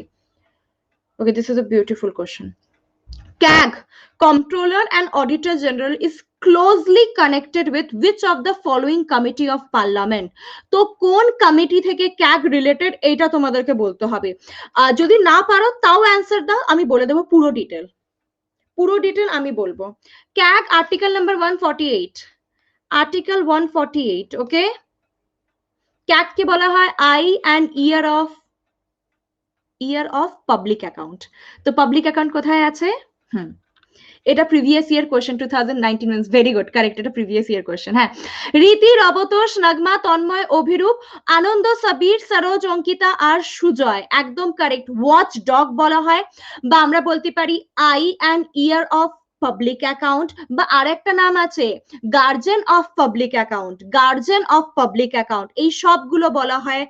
Speaker 1: Okay, this is a beautiful question. CAG, Comptroller and Auditor General, is closely connected with which of the following committee of parliament? তো কোন কমিটি থেকে CAG রিলেটেড, এইটা তোমাদেরকে বলতে হবে। যদি না পারো তাও অ্যান্সার দাও, আমি বলে দেবো পুরো ডিটেল, পুরো ডিটেল আমি বলবো। CAG article number 148, article 148। ওকে, CAG কে বলা হয় I and year of public account. তো পাবলিক অ্যাকাউন্ট কোথায় আছে? এটা previous year question, 2019 means very good, correct, এটা প্রিভিয়াস ইয়ার কোয়েশ্চেন। হ্যাঁ, রীতি, রবতোষ, নগমা, তন্ময়, অভিরূপ, আনন্দ, সাবির, সরোজ, অঙ্কিতা আর সুজয়, একদম কারেক্ট। ওয়াচ ডগ বলা হয়, বা আমরা বলতে পারি I and year of public account, বা আরেকটা নাম আছে guardian of public account, guardian of public account, এই সবগুলো বলা হয়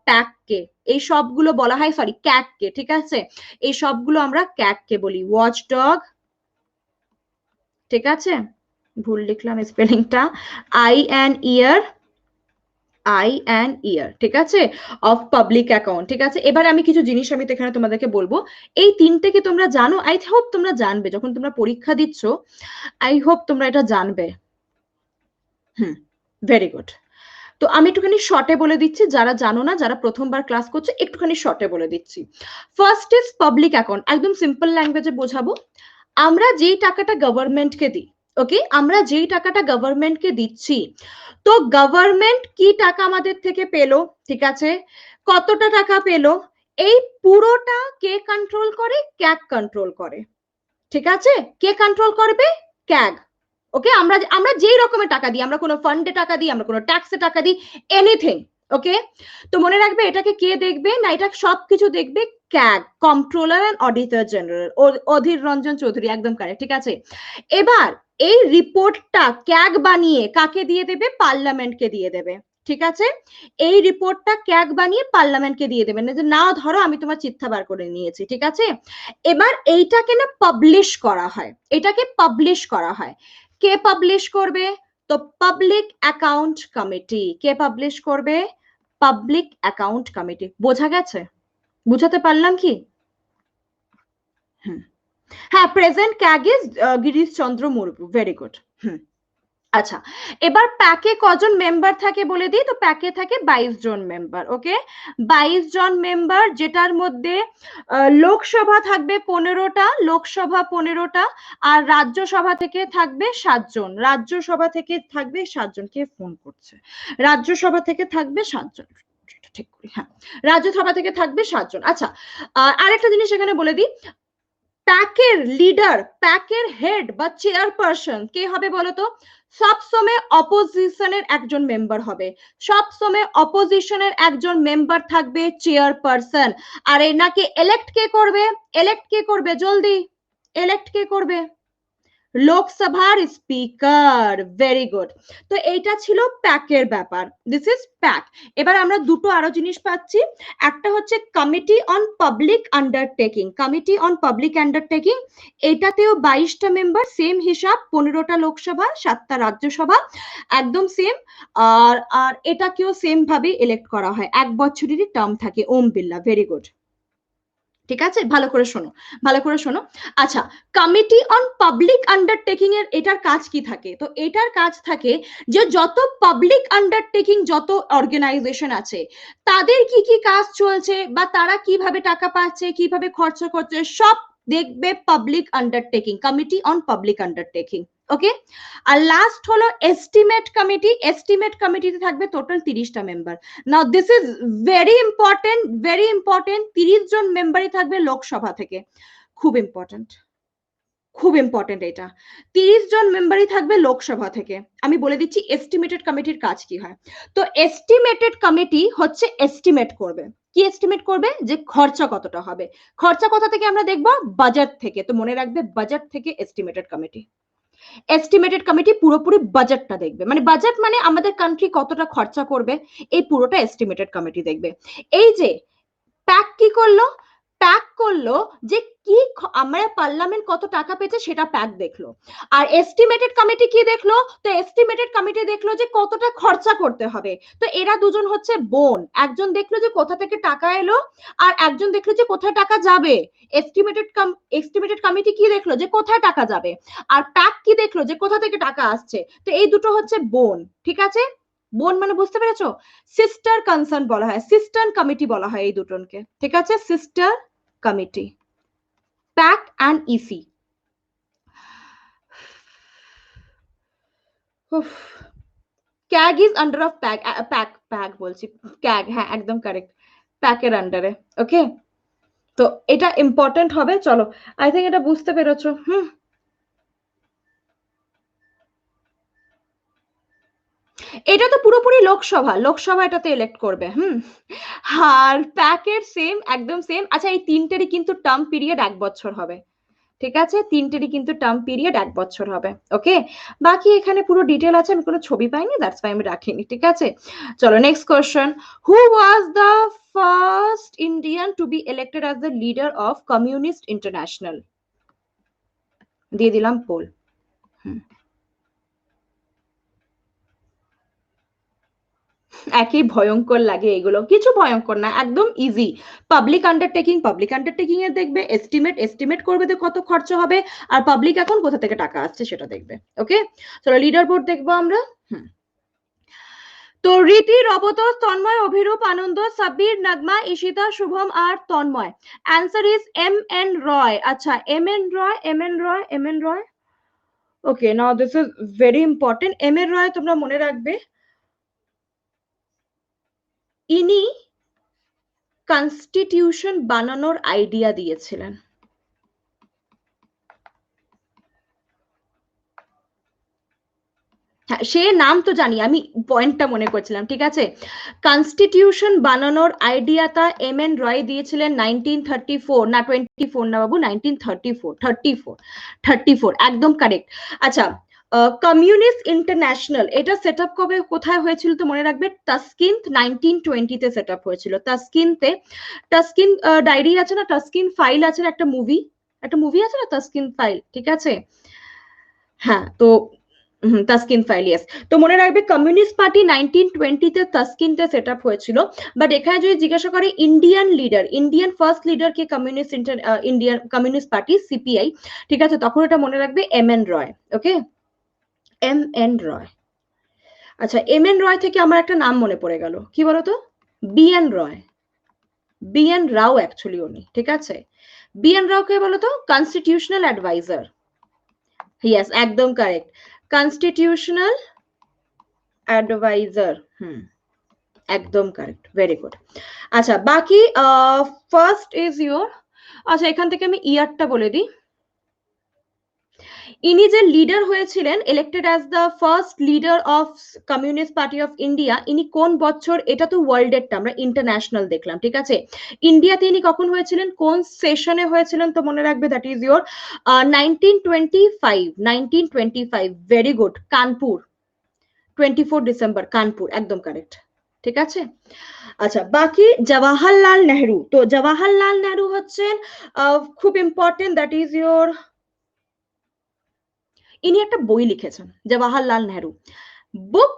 Speaker 1: প্যাককে, এই সবগুলো বলা হয় সরি ক্যাককে, ঠিক আছে, এই সবগুলো আমরা ক্যাককে বলি। ওয়াচডগ, ঠিক আছে, ভুল লিখলাম স্পেলিংটা, I and year, I and year, ঠিক আছে, অফ পাবলিক অ্যাকাউন্ট, ঠিক আছে। এবার আমি কিছু জিনিস আমি তো এখানে তোমাদেরকে বলবো, এই তিনটে কি তোমরা জানো? আই হোপ তোমরা জানবে, যখন তোমরা পরীক্ষা দিচ্ছ আই হোপ তোমরা এটা জানবে। Very good. তো আমি একটুখানি শর্টে বলে দিচ্ছি, যারা জানো না, যারা প্রথমবার ক্লাস করছে, একটুখানি শর্টে বলে দিচ্ছি। ফার্স্ট ইজ পাবলিক অ্যাকাউন্ট, একদম সিম্পল ল্যাঙ্গুয়েজে বোঝাবো। আমরা যেই টাকাটা গভর্নমেন্টকে দিই, ওকে, আমরা যেই টাকাটা গভর্নমেন্টকে দিচ্ছি, তো গভর্নমেন্ট কি টাকা আমাদের থেকে পেলো, ঠিক আছে, কতটা টাকা পেলো, এই পুরোটা কে কন্ট্রোল করে? ক্যাগ কন্ট্রোল করে, ঠিক আছে। কে কন্ট্রোল করবে? ক্যাগ। ওকে, আমরা আমরা যেই রকমের টাকা দিই, আমরা কোনো ফান্ডে টাকা দিই, আমরা কোনো ট্যাক্সে টাকা দিই, এনিথিং, ওকে। তো মনে রাখবে এটাকে কে দেখবে না, এটা সবকিছু দেখবে CAG, comptroller and auditor general, Adhir Ranjan Chowdhury, একদম কারেক্ট, ঠিক আছে। এবার এই রিপোর্টটা ক্যাগ বানিয়ে কাকে দিয়ে দেবে? পার্লামেন্টকে দিয়ে দেবে, ঠিক আছে। এই রিপোর্টটা ক্যাগ বানিয়ে পার্লামেন্টকে দিয়ে দেবেন, না ধরো আমি তোমার চিঠা বার করে নিয়েছি, ঠিক আছে। এবার এইটাকে না পাবলিশ করা হয়, এটাকে পাবলিশ করা হয়। কে পাবলিশ করবে? তো পাবলিক অ্যাকাউন্ট কমিটি। কে পাবলিশ করবে? Public account committee. বোঝা গেছে? বুঝাতে পারলাম কি? হ্যাঁ, present CAG is Girish Chandra Murmu. Very good. আচ্ছা, এবার প্যাকে কজন মেম্বার থাকে বলে দিই, তো প্যাকে থাকে 22 জন মেম্বার, ওকে। 22 জন মেম্বার, যেটার মধ্যে লোকসভা থাকবে 15টা, লোকসভা 15টা, আর রাজ্যসভা থেকে থাকবে 7 জন, রাজ্যসভা থেকে থাকবে 7 জন। কে ফোন করছে? রাজ্যসভা থেকে থাকবে 7 জন, ঠিক করি, হ্যাঁ, রাজ্যসভা থেকে থাকবে 7 জন। আচ্ছা, আরেকটা জিনিস এখানে বলে দিই, প্যাকের লিডার, প্যাকের হেড বা চেয়ারপারসন কে হবে বলতো? সবসময় অপোজিশনের একজন মেম্বার হবে, সবসময় অপোজিশনের একজন মেম্বার থাকবে চেয়ারপারসন। আর এনাকে এলেক্ট কে করবে? এলেক্ট কে করবে? জলদি, এলেক্ট কে করবে? লোকসভার স্পিকার। Very good. তো এইটা ছিল প্যাকের ব্যাপার, দিস ইজ প্যাক। এবার আমরা দুটো আরো জিনিস পাচ্ছি, একটা হচ্ছে committee on public undertaking, committee on public undertaking, এটাতেও 22টা মেম্বার, সেম হিসাব, 15টা লোকসভা, 7টা রাজ্যসভা, একদম সেম। আর আর এটাকেও সেম ভাবে ইলেক্ট করা হয়, 1 বছরেরই টার্ম থাকে। ওম বিল্লা। ভেরি গুড, ঠিক আছে, ভালো করে শোনো, ভালো করে শোনো। আচ্ছা, কমিটি অন পাবলিক আন্ডারটেকিং এর এটার কাজ কি থাকে? তো এটার কাজ থাকে যে যত পাবলিক আন্ডারটেকিং, যত অর্গানাইজেশন আছে, তাদের কি কি কাজ চলছে, বা তারা কিভাবে টাকা পাচ্ছে, কিভাবে খরচা করছে, সব দেখবে public undertaking, committee on public undertaking, okay. আর লাস্ট হলো এস্টিমেট কমিটি, এস্টিমেট কমিটিতে থাকবে টোটাল 30টা member. Now this is very important, very important, 30 জন মেম্বারই থাকবে লোকসভা থেকে, খুব ইম্পর্টেন্ট, খুব ইম্পর্টেন্ট এটা, 30 জন মেম্বারই থাকবে লোকসভা থেকে। আমি বলে দিচ্ছি এস্টিমেটেড কমিটির কাজ কি হয়। তো এস্টিমেটেড কমিটি হচ্ছে এস্টিমেট করবে, কি এস্টিমেট করবে? যে খরচা কতটা হবে। খরচা কোথা থেকে আমরা দেখবো? বাজেট থেকে। তো মনে রাখবে বাজেট থেকে এস্টিমেটেড কমিটি, এস্টিমেটেড কমিটি পুরোপুরি বাজেটটা দেখবে, মানে বাজেট মানে আমাদের কান্ট্রি কতটা খরচা করবে, এই পুরোটা এস্টিমেটেড কমিটি দেখবে। এই যে প্যাক কি করলো? প্যাক করলো যে কি আমরা পার্লামেন্ট কত টাকা পেয়েছে সেটা প্যাক দেখলো। আর এস্টিমেটেড কমিটি কি দেখলো? তো এস্টিমেটেড কমিটি দেখলো যে কতটা খরচা করতে হবে। তো এরা দুজন হচ্ছে বোন, একজন দেখলো যে কোথা থেকে টাকা এলো, আর একজন দেখলো যে কোথায় টাকা যাবে। এস্টিমেটেড কমিটি কি দেখলো? যে কোথায় টাকা যাবে। আর প্যাক কি দেখলো? যে কোথা থেকে টাকা আসছে। তো এই দুটো হচ্ছে বোন, ঠিক আছে। বোন মানে বুঝতে পেরেছো? সিস্টার কনসার্ন বলা হয়, সিস্টার কমিটি বলা হয় এই দুটোকে, ঠিক আছে, sister committee, pack and EC. CAG is under of pack, pack pack বলছি, ক্যাগ, হ্যাঁ একদম কারেক্ট, প্যাকের আন্ডারে, ওকে। তো এটা ইম্পর্টেন্ট হবে, চলো আই থিঙ্ক এটা বুঝতে পেরেছো। এটা তো পুরোপুরি লোকসভা, লোকসভা এটাতে ইলেক্ট করবে। আর প্যাকের সেম, একদম সেম। আচ্ছা, এই তিনটেরই কিন্তু টার্ম পিরিয়ড 1 বছর হবে, ঠিক আছে, তিনটেরই কিন্তু টার্ম পিরিয়ড 1 বছর হবে। ওকে, বাকি এখানে পুরো ডিটেল আছে, আমি কোনো ছবি পাইনি, দ্যাটস ওয়াই আমি রাখিনি। ঠিক আছে, চলো next question. Who was the first Indian to B elected as the leader of communist international? দিয়ে দিলাম পোল। একই ভয়ঙ্কর লাগে এগুলো, কিছু ভয়ঙ্কর না, একদম ইজি। পাবলিক আন্ডারটেকিং এ দেখবে এস্টিমেট করবে যে কত খরচা হবে, আর পাবলিক এখন কোথা থেকে টাকা আসছে সেটা দেখবে। ওকে, চলো লিডার বোর্ড দেখবো আমরা। তো রীতি, রবতোষ, তন্ময়, অভিরূপ, আনন্দ, সাব্বির, নগমা, ঈশিতা, শুভম আর Tanmoy. Answer is M N Roy. আচ্ছা, M N Roy. Okay, now this is very important. M N Roy তোমরা মনে রাখবে, ইনি কনস্টিটিউশন বানানোর আইডিয়া দিয়েছিলেন। হ্যাঁ, সে নাম তো জানি, আমি পয়েন্টটা মনে করছিলাম। ঠিক আছে, কনস্টিটিউশন বানানোর আইডিয়াটা এম এন রয় দিয়েছিলেন 1934, না 24 না বাবু, 1934, একদম কারেক্ট। আচ্ছা, কমিউনিস্ট ইন্টারন্যাশনাল এটা সেট আপ কবে কোথায় হয়েছিল তো মনে রাখবে, তাসকিন্দ 1920-তে সেট আপ হয়েছিল। তাসকিন ডায়েরি আছে না, তাসকিন ফাইল আছে না, একটা মুভি আছে না তাসকিন ফাইল। ঠিক আছে, হ্যাঁ, তো তাসকিন ফাইল, ইয়েস। তো মনে রাখবে কমিউনিস্ট পার্টি 1920-তে তাসকিনতে সেট আপ হয়েছিল। বাট এখানে যদি জিজ্ঞাসা করে ইন্ডিয়ান ফার্স্ট লিডার কে ইন্ডিয়ান কমিউনিস্ট পার্টি সিপিআই, ঠিক আছে, তখন এটা মনে রাখবে এম এন রয়। ওকে, এম এন রয়। আচ্ছা, এম এন রয় থেকে আমার একটা নাম মনে পড়ে গেল, কি বলতো, বি এন রয়, বি এন রাও অ্যাকচুয়ালি উনি। ঠিক আছে, বি এন রাও কে বলতো, কনস্টিটিউশনাল অ্যাডভাইজার। ইয়েস, একদম কারেক্ট, কনস্টিটিউশনাল অ্যাডভাইজার। একদম কারেক্ট, ভেরি গুড। আচ্ছা, বাকি ফার্স্ট ইজ ইয়োর, আচ্ছা এখান থেকে আমি ইয়ারটা বলে দিই। ইনি যে লিডার হয়েছিলেন, elected as the first leader of communist party of India, ইনি কোন বছর, এটা তো ওয়ার্ল্ডেরটা, আমরা ইন্টারন্যাশনাল দেখলাম। ঠিক আছে, ইন্ডিয়াতে ইনি কখন হয়েছিলেন, কোন সেশনে হয়েছিলেন তো মনে রাখবে, that is your 1925। Very good, Kanpur, 24 December, Kanpur, একদম কারেক্ট। ঠিক আছে, আচ্ছা বাকি জওয়াহরলাল নেহরু, তো জওয়াহরলাল নেহরু হচ্ছেন খুব ইম্পর্টেন্ট, দ্যাট ইজ ইয়োর, ইনি একটা বই লিখেছেন জওয়াহরলাল নেহরু, বুক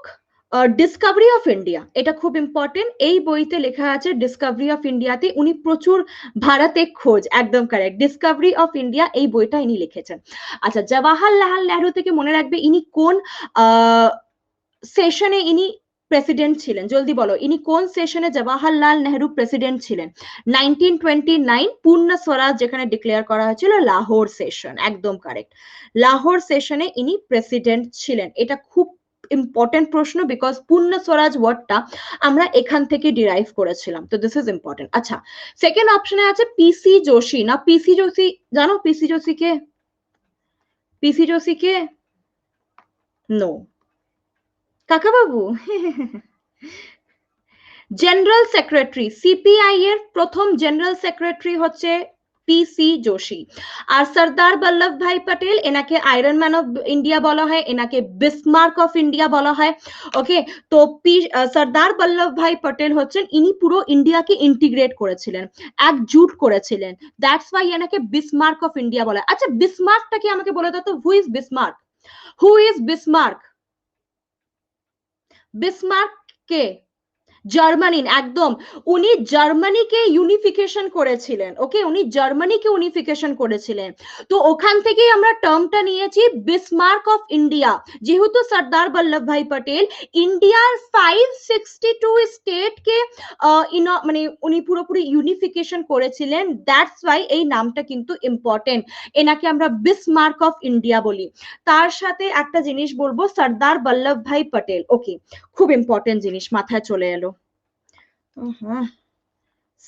Speaker 1: ডিসকভারি অফ ইন্ডিয়া, এটা খুব ইম্পর্টেন্ট। এই বইতে লেখা আছে ডিসকভারি অফ ইন্ডিয়াতে উনি প্রচুর ভারতে খোঁজ, একদম কারেক্ট, ডিসকভারি অফ ইন্ডিয়া এই বইটা ইনি লিখেছেন। আচ্ছা, জওয়াহরলাল নেহরু থেকে মনে রাখবে ইনি কোন সেশনে ইনি প্রেসিডেন্ট ছিলেন, জলদি বলো, ইনি কোন সেশনে জওয়াহরলাল নেহরু প্রেসিডেন্ট ছিলেন? 1929 পূর্ণ স্বরাজ যেখানে ডিক্লেয়ার করা হয়েছিল, লাহোর সেশন, একদম কারেক্ট, লাহোর সেশনে ইনি প্রেসিডেন্ট ছিলেন। এটা খুব ইম্পর্টেন্ট প্রশ্ন, বিকজ পূর্ণ স্বরাজ ওয়ার্ডটা আমরা এখান থেকে ডিরাইভ করেছিলাম, তো দিস ইজ ইম্পর্টেন্ট। আচ্ছা, সেকেন্ড অপশনে আছে পিসি যোশী, না পিসি যোশী জানো, পিসি যোশী কে, পিসি যোশী কে? নো, কাকাবাবু। জেনারেল সেক্রেটারি, সিপিআই এর প্রথম জেনারেল সেক্রেটারি হচ্ছে পিসি যোশী। আর সর্দার বল্লভ ভাই পটেল, এনাকে আয়রন ম্যান অফ ইন্ডিয়া বলা হয়, এনাকে বিসমার্ক অফ ইন্ডিয়া বলা হয়। ওকে, তো সর্দার বল্লভ ভাই পটেল হচ্ছেন, ইনি পুরো ইন্ডিয়াকে ইন্টিগ্রেট করেছিলেন, একজুট করেছিলেন, দ্যাটস ওয়াই এনাকে বিসমার্ক অফ ইন্ডিয়া বলা হয়। আচ্ছা, বিসমার্কটা কি আমাকে বলে দাও তো, who is Bismarck? Who is Bismarck? Bismarck K? Germany, একদম, উনি জার্মানিকে ইউনিফিকেশন করেছিলেন। ওকে, উনি জার্মানিকে ইউনিফিকেশন করেছিলেন, তো ওখান থেকেই আমরা টার্মটা নিয়েছি বিসমার্ক অফ ইন্ডিয়া। যেহেতু সর্দার বল্লভ ভাই পটেল ইন্ডিয়ার 562 স্টেটকে মানে উনি পুরোপুরি ইউনিফিকেশন করেছিলেন, দ্যাটস ওয়াই এই নামটা কিন্তু ইম্পর্টেন্ট, এনাকে আমরা বিসমার্ক অফ ইন্ডিয়া বলি। তার সাথে একটা জিনিস বলবো, সর্দার বল্লভ ভাই পটেল, ওকে, খুব ইম্পর্টেন্ট জিনিস মাথায় চলে এলো,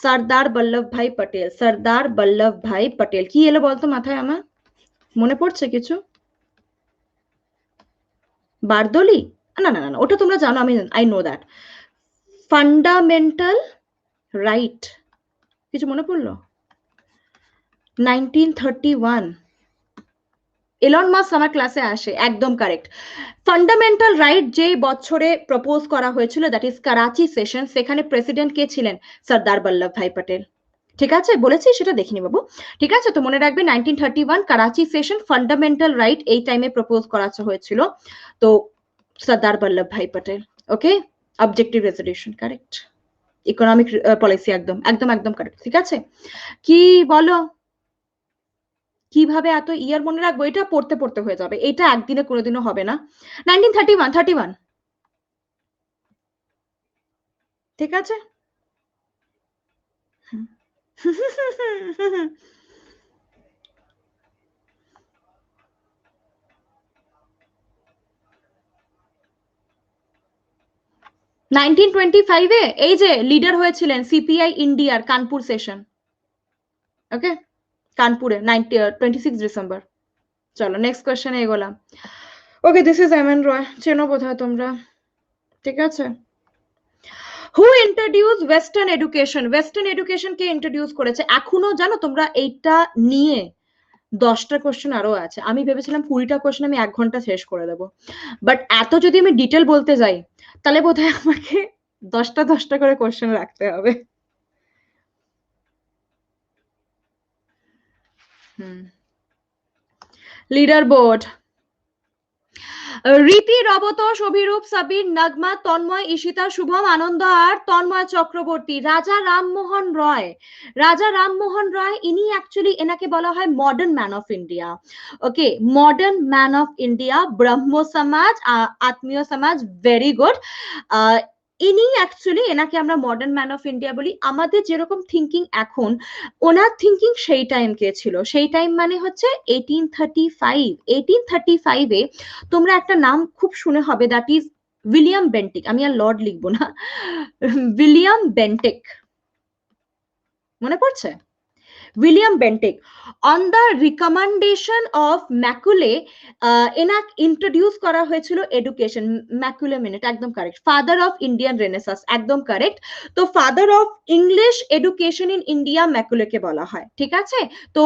Speaker 1: সর্দার বল্লভ ভাই পটেল, সর্দার বল্লভ ভাই পটেল কি এলো বলতো মাথায়, আমার মনে পড়ছে কিছু? বারদলি, না না না, ওটা তোমরা জানো, আমি I know that. Fundamental right, কিছু মনে পড়লো? 1931, এলন মাস্ক আমার ক্লাসে আসে, একদম কারেক্ট। ফান্ডামেন্টাল রাইট যে বছরে প্রপোজ করা হয়েছিল, দ্যাট ইজ করাচি সেশন, সেখানে প্রেসিডেন্ট কে ছিলেন? সর্দার বল্লভ ভাই পটেল। ঠিক আছে, বলেছি সেটা দেখিনি বাবু। ঠিক আছে, তো মনে রাখবে 1931 করাচি সেশন, ফান্ডামেন্টাল রাইট এই টাইমে প্রপোজ করা হয়েছিল, তো Sardar Vallabhbhai Patel. Okay, objective resolution correct, economic policy একদম একদম একদম কারেক্ট। ঠিক আছে, কি বলো, কিভাবে এত ইয়ার মনে রাখবো? এটা পড়তে পড়তে হয়ে যাবে, এটা একদিনে কোনোদিনও হবে না। 1931, ঠিক আছে। 1925 এই যে লিডার হয়েছিলেন সিপিআই ইন্ডিয়ার কানপুর সেশন। ওকে, কানপুরে 26 ডিসেম্বর। চলো নেক্সট কোয়েশ্চেনে এগোলাম। Okay, this is M N Roy, চেনো বোধহয় তোমরা। ঠিক আছে, who introduce western education? Western education কে ইন্ট্রোডিউস করেছে? এখনো জানো তোমরা এইটা নিয়ে 10টা কোশ্চেন আরো আছে। আমি ভেবেছিলাম 20টা কোশ্চেন আমি 1 ঘন্টা শেষ করে দেবো, বাট এত যদি আমি ডিটেল বলতে যাই তাহলে বোধহয় আমাকে 10টা করে কোশ্চেন রাখতে হবে। লিডার বোর্ড, রীতি, রবতোষ, অভিরূপ, সাবির, নগমা, তন্ময়, ঈশিতা, শুভম, আনন্দ আর তন্ময় চক্রবর্তী। রাজা রামমোহন রয়, রাজা রামমোহন রয় ইনি অ্যাকচুয়ালি, এনাকে বলা হয় modern man of India. Okay, modern man of India, ব্রহ্ম সমাজ, আত্মীয় সমাজ, ভেরি গুড। ইনি অ্যাকচুয়ালি, এনাকে আমরা মডার্ন ম্যান অফ ইন্ডিয়া বলি। আমাদের যেরকম থিঙ্কিং এখন, ওনার থিঙ্কিং সেই টাইম কে ছিল, সেই টাইম মানে হচ্ছে 1835। 1835 এ তোমরা একটা নাম খুব শুনে হবে, দ্যাট ইজ উইলিয়াম বেন্টিক। আমি আর লর্ড লিখবো না, উইলিয়াম বেন্টিক, মনে পড়ছে? William Bentinck, on the recommendation of Macaulay, এনাক ইন্ট্রোডিউস করা হয়েছিল এডুকেশন। ম্যাকুলে মিনিট, একদম correct. Father of Indian renaissance, একদম কারেক্ট। তো father of English education in India ম্যাকুলেকে বলা হয়। ঠিক আছে, তো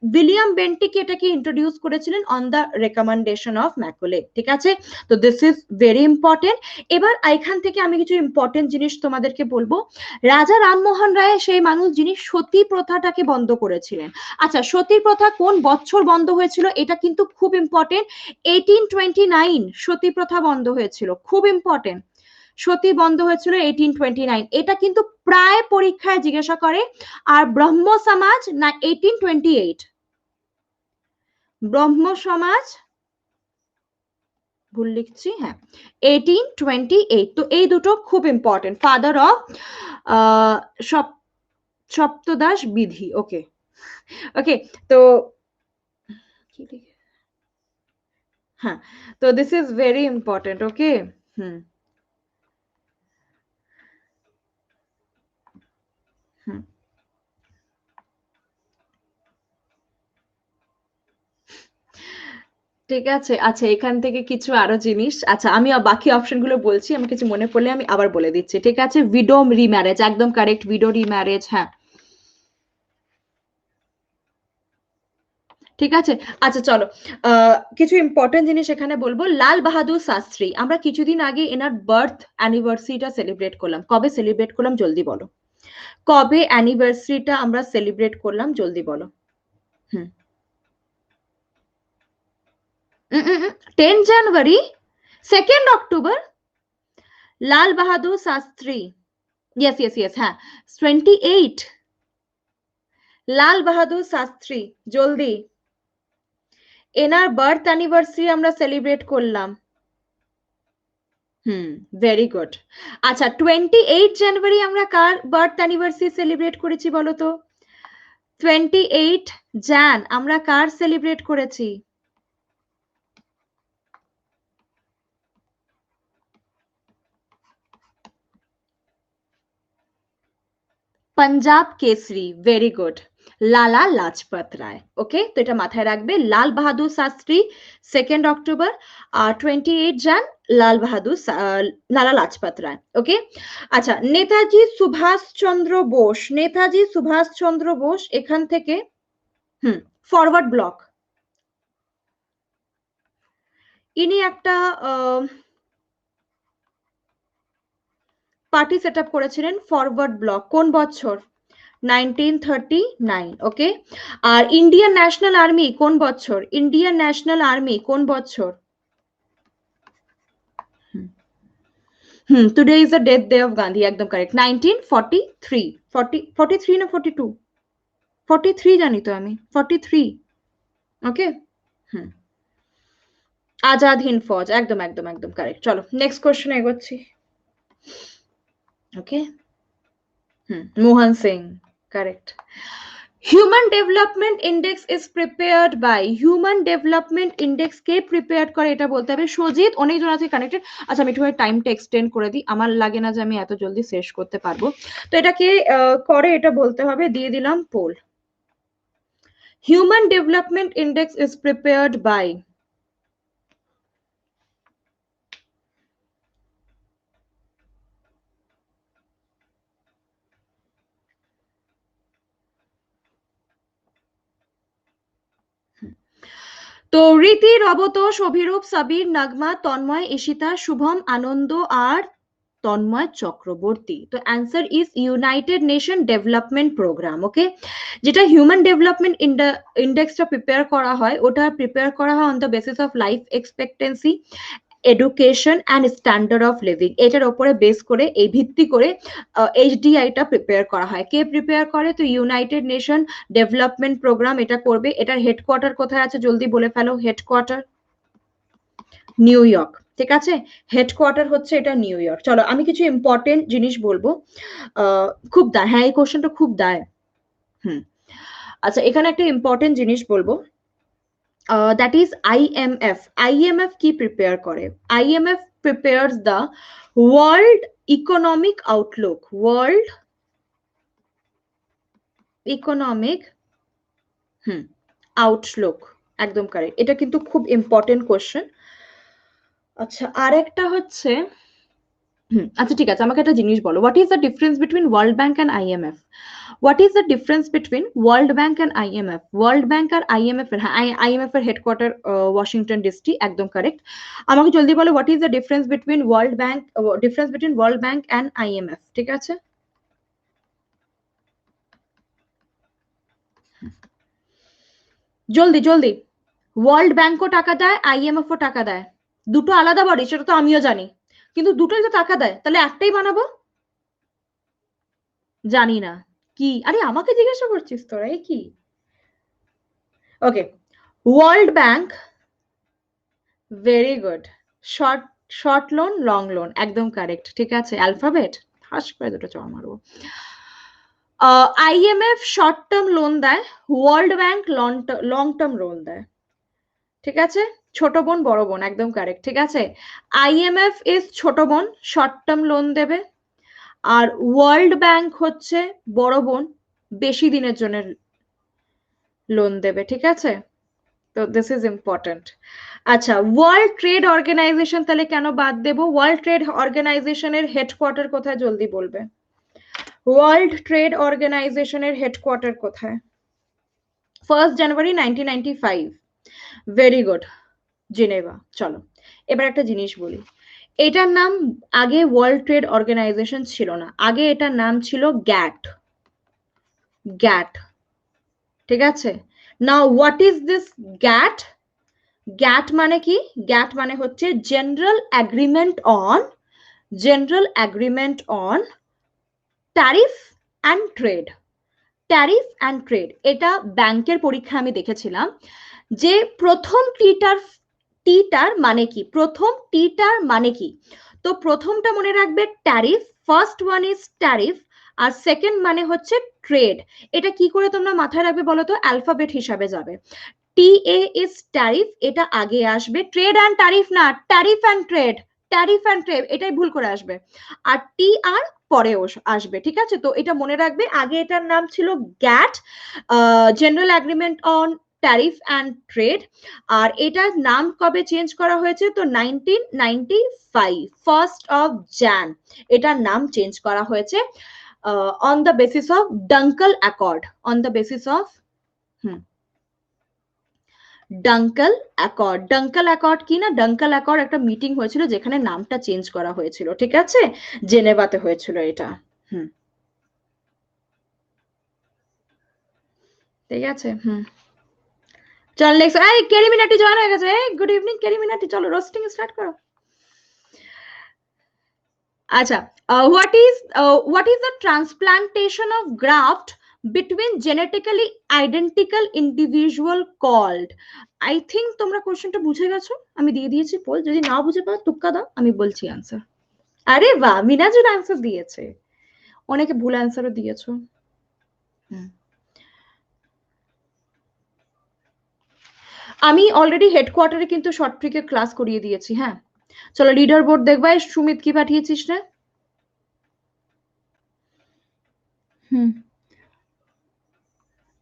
Speaker 1: উইলিয়াম বেন্টিক এটাকে ইন্ট্রোডিউস করেছিলেন on the recommendation of Macaulay. ঠিক আছে, তো দিস ইজ ভেরি ইম্পর্টেন্ট। এবার এখান থেকে আমি কিছু ইম্পর্টেন্ট জিনিস তোমাদেরকে বলবো। রাজা রামমোহন রায় সেই মানুষ যিনি সতী প্রথাটাকে বন্ধ করেছিলেন। আচ্ছা, সতী প্রথা কোন বছর বন্ধ হয়েছিল এটা কিন্তু খুব ইম্পর্টেন্ট। 1829 সতী প্রথা বন্ধ হয়েছিল, খুব ইম্পর্টেন্ট। সতী বন্ধ হয়েছিল 1829, এটা কিন্তু প্রায় পরীক্ষায় জিজ্ঞাসা করে। আর ব্রহ্ম সমাজ না 1828, ব্রহ্ম সমাজ, ভুল লিখছি, হ্যাঁ 1828। তো এই দুটো খুব ইম্পর্টেন্ট। ফাদার অফ সপ্তদাস বিধি। ওকে ওকে, তো হ্যাঁ, তো দিস ইজ ভেরি ইম্পর্টেন্ট। ওকে, হুম হুম, ঠিক আছে। আচ্ছা, এখান থেকে কিছু আরো জিনিস, আচ্ছা আমি বাকি অপশন গুলো বলছি, আমি কিছু মনে পড়লে আমি আবার বলে দিচ্ছি। ঠিক আছে, উইডো রিম্যারেজ, একদম কারেক্ট, উইডো রিম্যারেজ, হ্যাঁ ঠিক আছে। আচ্ছা চলো, কিছু ইম্পর্টেন্ট জিনিস এখানে বলবো। লাল বাহাদুর শাস্ত্রী, আমরা কিছুদিন আগে এনার বার্থ অ্যানিভার্সারিটা সেলিব্রেট করলাম। কবে সেলিব্রেট করলাম জলদি বলো, কবে অ্যানিভার্সারিটা আমরা সেলিব্রেট করলাম জলদি বলো। হুম, 10 জানুয়ারি, 2nd October, Lal Bahadur Shastri, yes yes yes, হ্যাঁ 28, লাল বাহাদুর শাস্ত্রী, জলদি। এনার বার্থ অ্যানিভার্সারি আমরা সেলিব্রেট করলাম। হুম, ভেরি গুড। আচ্ছা, 28 জানুয়ারি আমরা কার বার্থ অ্যানিভার্সারি সেলিব্রেট করেছি বলো তো? 28 জান আমরা কার সেলিব্রেট করেছি? Punjab Kesari, very good, Lala Lajpat Rai. ওকে, তো এটা মাথায় রাখবে, লাল বাহাদুর শাস্ত্রী 2nd অক্টোবর, আর 28 জান লাল বাহাদুর লালা লাজপত রায়। ওকে, আচ্ছা নেতাজি সুভাষ চন্দ্র বোস, নেতাজি সুভাষ চন্দ্র বোস এখান থেকে, হুম, ফরওয়ার্ড ব্লক, ইনি একটা পার্টি সেট আপ করেছিলেন ফরওয়ার্ড ব্লক, কোন বছর? 1939, ওকে। আর ইন্ডিয়ান ন্যাশনাল আর্মি কোন বছর? ইন্ডিয়ান ন্যাশনাল আর্মি কোন বছর? Today is the death day of Gandhi, একদম কারেক্ট, 1943। 43 না 42? 43 জানি তো আমি, 43, ওকে। আজাদ হিন্দ ফৌজ, একদম একদম একদম কারেক্ট। চলো নেক্সট কোশ্চেন এগোচ্ছি, okay. Mohan Singh, correct. Human development index is prepared by, human development index কে প্রিপেয়ার করে এটা বলতে হবে। সজিত অনেকজন আছে কানেক্টেড। আচ্ছা আমি একটু টাইমটা এক্সটেন্ড করে দিই, আমার লাগে না যে আমি এত জলদি শেষ করতে পারবো। তো এটা কে করে এটা বলতে হবে, দিয়ে দিলাম poll. Human development index is prepared by, তো রীতি, রবতোষ, অভিরূপ, সাবির, নাগমা, তন্ময়, ঈশিতা, শুভম, আনন্দ আর তন্ময় চক্রবর্তী। তো answer is United Nation Development Programme, okay. যেটা হিউম্যান ডেভেলপমেন্ট ইন্ডেক্সটা প্রিপেয়ার করা হয়, ওটা প্রিপেয়ার করা হয় on the basis of life expectancy, education and standard of living, এটার উপরে বেস করে, এই ভিত্তি করে এইচডিআইটা প্রিপেয়ার করা হয়। কে প্রিপেয়ার করে? তো ইউনাইটেড নেশন ডেভেলপমেন্ট প্রোগ্রাম এটা করবে। এটার হেডকোয়ার্টার কোথায় আছে জলদি বলে ফেলো। হেডকোয়ার্টার নিউ ইয়র্ক, ঠিক আছে। হেডকোয়ার্টার হচ্ছে এটা নিউ ইয়র্ক। চলো আমি কিছু ইম্পর্টেন্ট জিনিস বলবো, খুব দায়, হ্যাঁ এই কোশ্চেনটা খুব দায়। আচ্ছা এখানে একটা ইম্পর্টেন্ট জিনিস বলবো, দ্যাট ইজ IMF। IMF কি প্রিপেয়ার করে? IMF prepares the World Economic Outlook, World Economic Outlook, একদম কারেক্ট। এটা কিন্তু খুব ইম্পর্টেন্ট কোশ্চেন। আচ্ছা আর একটা হচ্ছে, আচ্ছা ঠিক আছে, আমাকে একটা জিনিস বলো, what is the difference between world bank and IMF? What is the difference between world bank and IMF? World bank আর IMF এর, হ্যাঁ IMF এর হেডকোয়ার্টার ওয়াশিংটন ডিসি, একদম কারেক্ট। আমাকে জলদি বলো, what is the difference between world bank, difference between world bank and IMF, ঠিক আছে। জলদি জলদি। ওয়ার্ল্ড ব্যাংকও টাকা দেয়, IMF ও টাকা দেয়, দুটো আলাদা বডি, সেটা তো আমিও জানি, কিন্তু দুটোই তো টাকা দেয়, তাহলে একটাই বানাবো। জানি না কি, আরে আমাকে জিজ্ঞাসা করছিস তোরা, এই কি? Okay, world bank, very good, short short loan, long loan, একদম কারেক্ট, ঠিক আছে। অ্যালফাবেট হাস করে দুটো চড় মারবো। IMF শর্ট টার্ম লোন দেয়, world bank long term loan দেয়, ঠিক আছে। ছোট বোন বড় বোন, একদম কারেক্ট, ঠিক আছে। IMF ইজ ছোট বোন, শর্ট টার্ম লোন দেবে, আর ওয়ার্ল্ড ব্যাংক হচ্ছে বড় বোন, বেশি দিনের জন্য লোন দেবে, ঠিক আছে। তো দিস ইজ ইম্পর্টেন্ট। আচ্ছা ওয়ার্ল্ড ট্রেড অর্গানাইজেশন তাহলে কেন বাদ দেবো? ওয়ার্ল্ড ট্রেড অর্গানাইজেশনের হেডকোয়ার্টার কোথায় জলদি বলবে। ওয়ার্ল্ড ট্রেড অর্গানাইজেশনের হেডকোয়ার্টার কোথায়? 1 জানুয়ারি 1995, ভেরি গুড, জেনেভা। চলো এবার একটা জিনিস বলি, এটার নাম আগে ওয়ার্ল্ড ট্রেড অর্গানাইজেশন ছিল না, আগে এটার নাম ছিল গ্যাট, গ্যাট, ঠিক আছে। Now what is this GATT? GATT মানে কি? গ্যাট মানে হচ্ছে general agreement on, general agreement on tariff and trade, tariff and trade. এটা ব্যাংকের পরীক্ষা আমি দেখেছিলাম যে প্রথম টিটার মানে কি, প্রথম টিটার মানে কি। তো প্রথমটা মনে রাখবে tariff, first one is tariff, আর সেকেন্ড মানে হচ্ছে ট্রেড। এটা কি করে তোমরা মাথায় রাখবে বলো তো? অ্যালফাবেট হিসাবে যাবে, TA ইজ ট্যারিফ, এটা আগে আসবে, ট্রেড অ্যান্ড ট্যারিফ না, tariff and trade, tariff and trade, এটাই ভুল করে আসবে, আর TR পরে আসবে, ঠিক আছে। তো এটা মনে রাখবে, আগে এটার নাম ছিল GATT, general agreement on tariff and trade, আর এটার নাম কবে চেঞ্জ করা হয়েছে? তো 1995, 1st of Jan এটার নাম চেঞ্জ করা হয়েছে on the basis of Dunkel accord, on the basis of Dunkel accord. Dunkel accord কি না, ডাঙ্কাল অ্যাকর্ড একটা মিটিং হয়েছিল যেখানে নামটা চেঞ্জ করা হয়েছিল, ঠিক আছে, জেনেভাতে হয়েছিল এটা। ঠিক আছে। চল নেক্সট। এই কেরি মিনাটি জয়েন হয়ে গেছে। গুড ইভিনিং কেরি মিনাটি, চলো রোস্টিং স্টার্ট করো। আচ্ছা, what is the transplantation of graft between genetically identical individual called? I think তোমরা কোশ্চেনটা বুঝে গেছো, আমি দিয়ে দিয়েছি পোল, যদি না বুঝে পাও তুক্কা দাও, আমি বলছি আনসার। আরে বাহ, মিনাজুর আনসার দিয়েছে, অনেকে ভুল আনসারও দিয়েছো। আমি অলরেডি হেডকোয়ার্টারে কিন্তু শর্ট ট্রিকের ক্লাস করিয়ে দিয়েছি। হ্যাঁ চলো লিডার বোর্ড দেখবা। সুমিত কি পাঠিয়েছিস রে?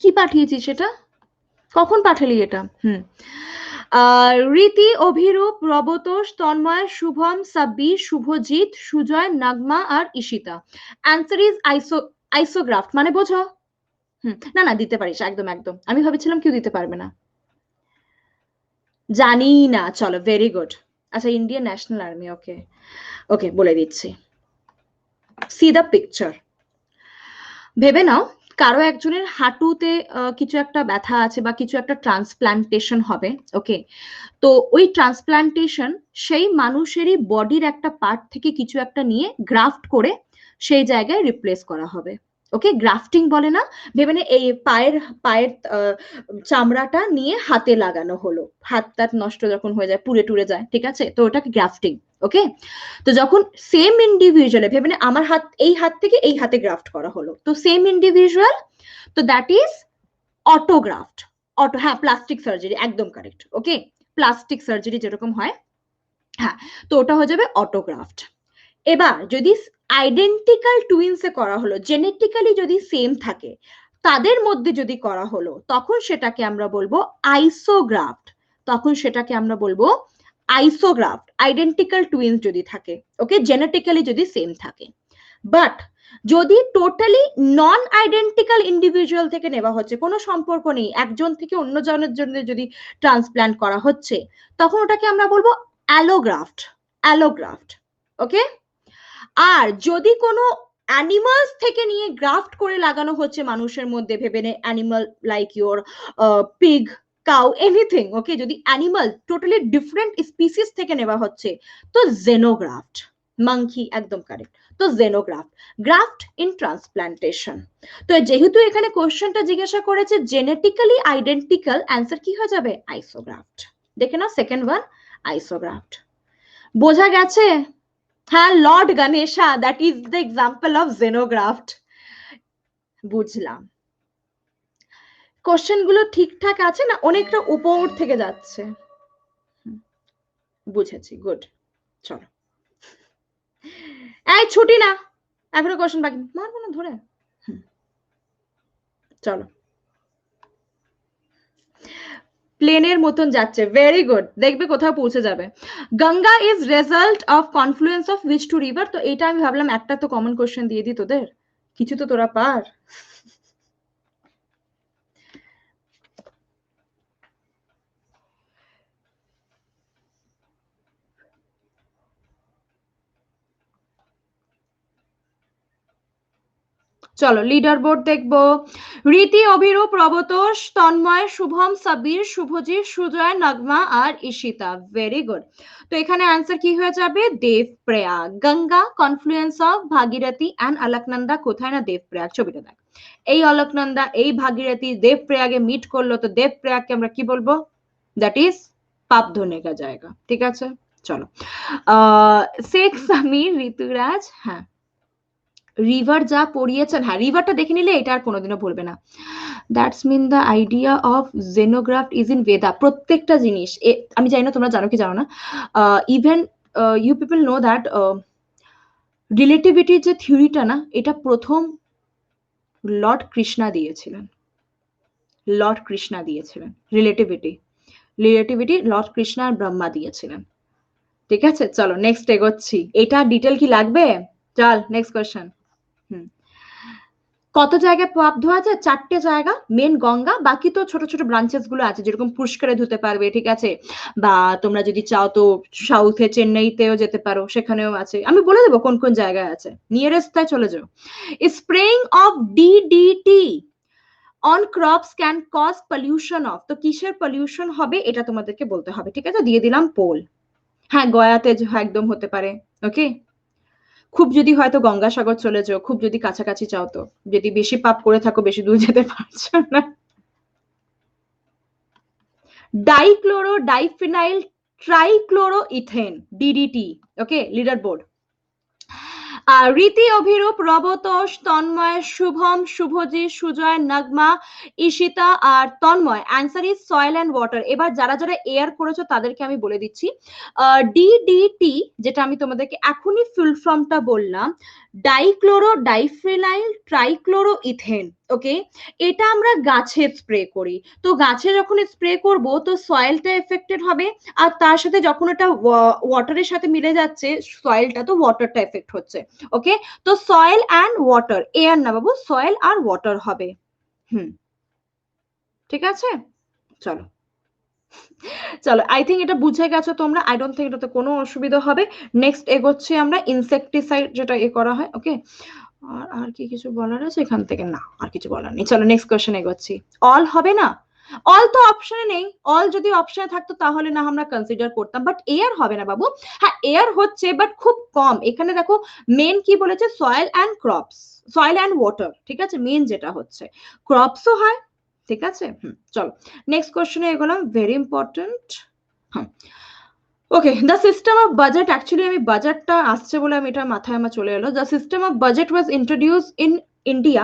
Speaker 1: কি পাঠিয়েছিস এটা, কখন পাঠালি এটা? রীতি, অভিরূপ, রবতোষ, তন্ময়, শুভম, সাব্বির, শুভজিৎ, সুজয়, নাগমা আর ঈশিতা। Answer is isograft. মানে বোঝো? না না দিতে পারিস, একদম একদম, আমি ভাবছিলাম কেউ দিতে পারবে না। জানি না, চলো ভেরি গুড। আচ্ছা ইন্ডিয়ান ন্যাশনাল আর্মি, ওকে ওকে বলে দিচ্ছি। C the picture. ভেবে নাও কারো একজনের হাঁটুতে কিছু একটা ব্যথা আছে বা কিছু একটা ট্রান্সপ্লান্টেশন হবে, ওকে, তো ওই ট্রান্সপ্লান্টেশন সেই মানুষেরই বডির একটা পার্ট থেকে কিছু একটা নিয়ে গ্রাফট করে সেই জায়গায় রিপ্লেস করা হবে, ওকে, গ্রাফটিং বলে না। ভেবে নে এই পায়ের পায়ের চামড়াটা নিয়ে হাতে লাগানো হলো, হাত টাত নষ্ট যখন হয়ে যায়, পুড়ে টুড়ে যায়, ঠিক আছে, তো ওটাকে গ্রাফটিং, ওকে। তো যখন সেম ইন্ডিভিজুয়াল, ভেবে নে আমার হাত, এই হাত থেকে এই হাতে গ্রাফট করা হলো, তো সেম ইন্ডিভিজুয়াল, তো দ্যাট ইজ অটোগ্রাফট। অটো, হ্যাঁ প্লাস্টিক সার্জারি, একদম কারেক্ট, ওকে, প্লাস্টিক সার্জারি যেরকম হয়, হ্যাঁ, তো ওটা হয়ে যাবে অটোগ্রাফট। এবার যদি আইডেন্টিক্যাল টুইন্সে করা হলো, জেনেটিক্যালি যদি সেম থাকে, তাদের মধ্যে যদি করা হলো, তখন সেটাকে আমরা বলবো আইসোগ্রাফট। তখন সেটাকে আমরা বলবো আইসোগ্রাফট, আইডেন্টিক্যাল টুইন্স যদি থাকে, ওকে, জেনেটিক্যালি যদি সেম থাকে। বাট যদি টোটালি নন আইডেন্টিক্যাল ইন্ডিভিজুয়াল থেকে নেওয়া হচ্ছে, কোনো সম্পর্ক নেই, একজন থেকে অন্য জনের জন্য যদি ট্রান্সপ্ল্যান্ট করা হচ্ছে, তখন ওটাকে আমরা বলবো অ্যালোগ্রাফট। অ্যালোগ্রাফট, ওকে। আর যদি কোনো অ্যানিমালস থেকে নিয়ে গ্রাফট করে লাগানো হচ্ছে মানুষের মধ্যে, ভেবে নে animal like your pig, cow, anything, okay, যদি অ্যানিমাল টোটালি ডিফারেন্ট স্পিসিস থেকে নেওয়া হচ্ছে, তো জেনোগ্রাফট। মাংকি, একদম কারেক্ট। তো জেনোগ্রাফট, গ্রাফট ইন ট্রান্সপ্লান্টেশন। তো যেহেতু এখানে কোশ্চেনটা জিজ্ঞাসা করেছে জেনেটিক্যালি আইডেন্টিক্যাল, অ্যান্সার কি হয়ে যাবে? আইসোগ্রাফট। দেখে নাও সেকেন্ড ওয়ান, আইসোগ্রাফট। বোঝা গেছে? হ্যাঁ, lord Ganesha, that is the example of xenograft. বুঝলাম। কোশ্চেন গুলো ঠিকঠাক আছে না, অনেকটা উপর থেকে যাচ্ছে? বুঝেছি, গুড। চলো এই ছুটি না, এখনো কোশ্চেন বাকি, মারবো না ধরে। চলো প্লেনের মতন যাচ্ছে, ভেরি গুড, দেখবে কোথাও পৌঁছে যাবে। Ganga is result of confluence of which to river. তো এটা আমি ভাবলাম একটা তো কমন কোশ্চেন দিয়ে দিই তোদের, কিছু তো তোরা পার। চলো লিডার বোর্ড দেখবো। রীতি, অভিরূপ, রবতোষ, তন্ময়, শুভম, সাবির, শুভজিৎ, সুজয়, নগমা আর ঈশিতা। Very good. তো এখানে আনসার কি হয়ে যাবে? Devprayag. Ganga confluence of Bhagirathi and Alaknanda কোথায়? না দেবপ্রয়াগ। ছবিটা দেখ, এই অলকনন্দা এই ভাগীরথী দেবপ্রয়াগে মিট করলো, তো দেবপ্রয়াগকে আমরা কি বলবো? দ্যাট ইজ পাপ ধোনে কা জায়গা, ঠিক আছে। চলো শেখ সামির, ঋতুরাজ, হ্যাঁ রিভার যা পড়িয়েছেন, হ্যাঁ রিভারটা দেখে নিলে এটা আর কোনোদিনও ভুলবে না। That's mean the idea of xenograft is in Veda. প্রত্যেকটা জিনিস, আমি জানি না তোমরা জানো কি জানো না, even you people know that রিলেটিভিটির যে থিওরিটা না, এটা প্রথম লর্ড কৃষ্ণা দিয়েছিলেন। লর্ড কৃষ্ণা দিয়েছিলেন রিলেটিভিটি। রিলেটিভিটি লর্ড কৃষ্ণা আর ব্রহ্মা দিয়েছিলেন, ঠিক আছে। চলো নেক্সট এগোচ্ছি, এটা ডিটেল কি লাগবে? চল নেক্সট কোয়েশ্চেন। কত জায়গায় পাপ ধোয়া যায়? 4টে জায়গা, মেন গঙ্গা, বাকি তো ছোট ছোট ব্রাঞ্চেস গুলো আছে, যেরকম পুষ্করে ধুতে পারবে, ঠিক আছে, বা তোমরা যদি চাও তো সাউথে চেন্নাইতেও যেতে পারো, সেখানেও আছে, আমি বলে দেবো কোন কোন জায়গায় আছে, নিয়ারেস্ট তাই চলে যাও। Spraying of DDT on crops can cause pollution of, তো কিসের পলিউশন হবে এটা তোমাদেরকে বলতে হবে, ঠিক আছে, দিয়ে দিলাম পোল। হ্যাঁ, গয়াতে একদম হতে পারে, ওকে, খুব যদি হয়তো গঙ্গাসাগর চলে যাও, খুব যদি কাছাকাছি চাও, তো যদি বেশি পাপ করে থাকো বেশি দূর যেতে পারছো না। Dichloro diphenyl trichloro ethane, DDT, okay, leader board. Riti, Abhirup, Robotosh, Tanmoy, Shubham, Shubhajit, Sujoy, Nagma, Ishita আর Tanmoy. Answer is soil and water. এবার যারা যারা এয়ার করেছো তাদেরকে আমি বলে দিচ্ছি, ডিডিটি যেটা আমি তোমাদেরকে এখনই ফুল ফর্মটা বললাম, ডাইক্লোরো ডাইফিনাইল ট্রাইক্লোরো ইথেন, ওকে, এটা আমরা গাছে স্প্রে করি। তো গাছে যখন স্প্রে করব তো সয়েলটা এফেক্টেড হবে, আর তার সাথে যখন এটা ওয়াটারের সাথে মিলে যাচ্ছে সয়েলটা, তো ওয়াটারটা এফেক্ট হচ্ছে, ওকে, তো সয়েল অ্যান্ড ওয়াটার, এয়ার না বাবু, সয়েল আর ওয়াটার হবে। ঠিক আছে, চলো চলো, আই থিঙ্ক এটা বুঝে গেছো তোমরা, আই ডোন্ট থিঙ্ক এটাতে কোনো অসুবিধা হবে। নেক্সট এগোচ্ছি আমরা, ইনসেকটিসাইড যেটা করা হয়, ওকে, আর কি কিছু বলার আছে এখান থেকে? না, আর কিছু বলার নেই, চলো নেক্সট কোশ্চেন এগোচ্ছি। অল হবে না, অল তো অপশনে নেই, অল যদি অপশনে থাকতো তাহলে না আমরা কনসিডার করতাম, বাট এয়ার হবে না বাবু। হ্যাঁ, এয়ার হচ্ছে বাট খুব কম, এখানে দেখো মেন কি বলেছে, soil and crops, soil and water, ঠিক আছে, মেন যেটা হচ্ছে, ক্রপসও হয়, ঠিক আছে। চলো নেক্সট কোশ্চেনে এগোলাম, very important. Okay, the system of budget, actually আমি বাজেটটা আসছে বলে আমি এটা মাথায় আমার চলে এলো। The system of budget was introduce in India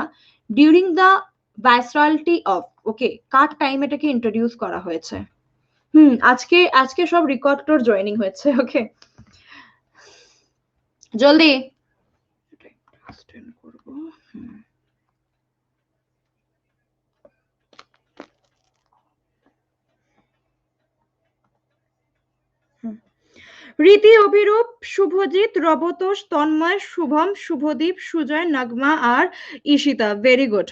Speaker 1: during the viceroyalty of, okay, কার টাইম এটাকে ইন্ট্রোডিউস করা হয়েছে? আজকে আজকে সব রেকর্ডর জয়েনিং হয়েছে, ওকে, জলদি করবো। রীতি, অভিরূপ, শুভজিৎ, রবতোষ, তন্ময়, শুভম, শুভদীপ, সুজয়, নগমা আর ঈশিতা, ভেরি গুড।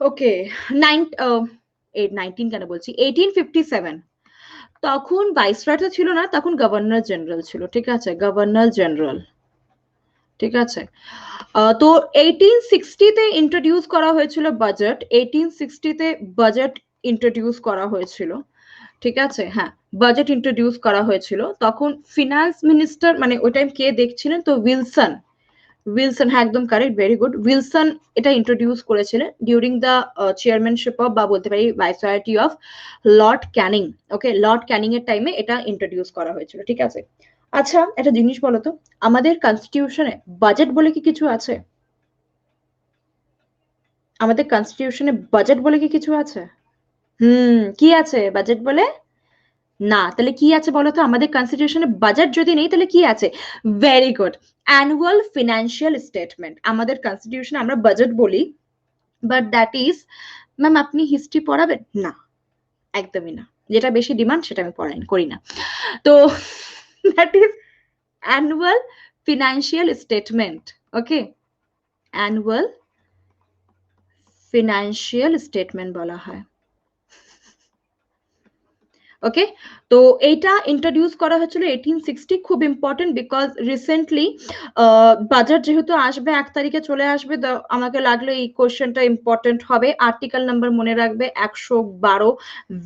Speaker 1: ওকে, 19 কেন বলছি, 1857, তখন ভাইসরয় ছিল না, তখন গভর্নর জেনারেল ছিল, ঠিক আছে, গভর্নর জেনারেল, ঠিক আছে। তো 1860-তে ইন্ট্রোডিউস করা হয়েছিল বাজেট, 1860-তে বাজেট ইন্ট্রোডিউস করা হয়েছিল, ঠিক আছে, হ্যাঁ, বাজেট ইন্ট্রোডিউস করা হয়েছিল, তখন ফিনান্স মিনিস্টার মানে ওই টাইম কে দেখছিলেন, তো উইলসন, উইলসন, হ্যাঁ একদম কারেক্ট, ভেরি গুড, উইলসন এটা ইন্ট্রোডিউস করেছিলেন ডিউরিং দ্য চেয়ারম্যানশিপ অফ, বা বলতে পারি viceroyalty of lord Canning, okay, lord Canning এর টাইমে এটা ইন্ট্রোডিউস করা হয়েছিল, ঠিক আছে। আচ্ছা, একটা জিনিস বলো তো, আমাদের কনস্টিটিউশনে বাজেট বলে কি কিছু আছে? আমাদের কনস্টিটিউশনে বাজেট বলে কি কিছু আছে? কি আছে বাজেট বলে? না, তাহলে কি আছে বলো তো, আমাদের কনস্টিটিউশনে বাজেট যদি নেই তাহলে কি আছে? Very good, annual financial statement, আমাদের কনস্টিটিউশনে আমরা বাজেট বলি, বাট দ্যাট ইজ, ম্যাম আপনি হিস্ট্রি পড়াবেন না, একদমই না, যেটা বেশি ডিমান্ড সেটা আমি করি না, তো that is annual financial statement, okay, annual financial statement বলা হয়, ওকে। তো এইটা ইন্ট্রোডিউস করা হয়েছিল 1860, খুব ইম্পর্টেন্ট, বিকজ রিসেন্টলি বাজেট যেহেতু আসবে 1 তারিখে চলে আসবে, আমাকে লাগলো এই কোশ্চেনটা ইম্পর্টেন্ট হবে, আর্টিকেল নাম্বার মনে রাখবে 112,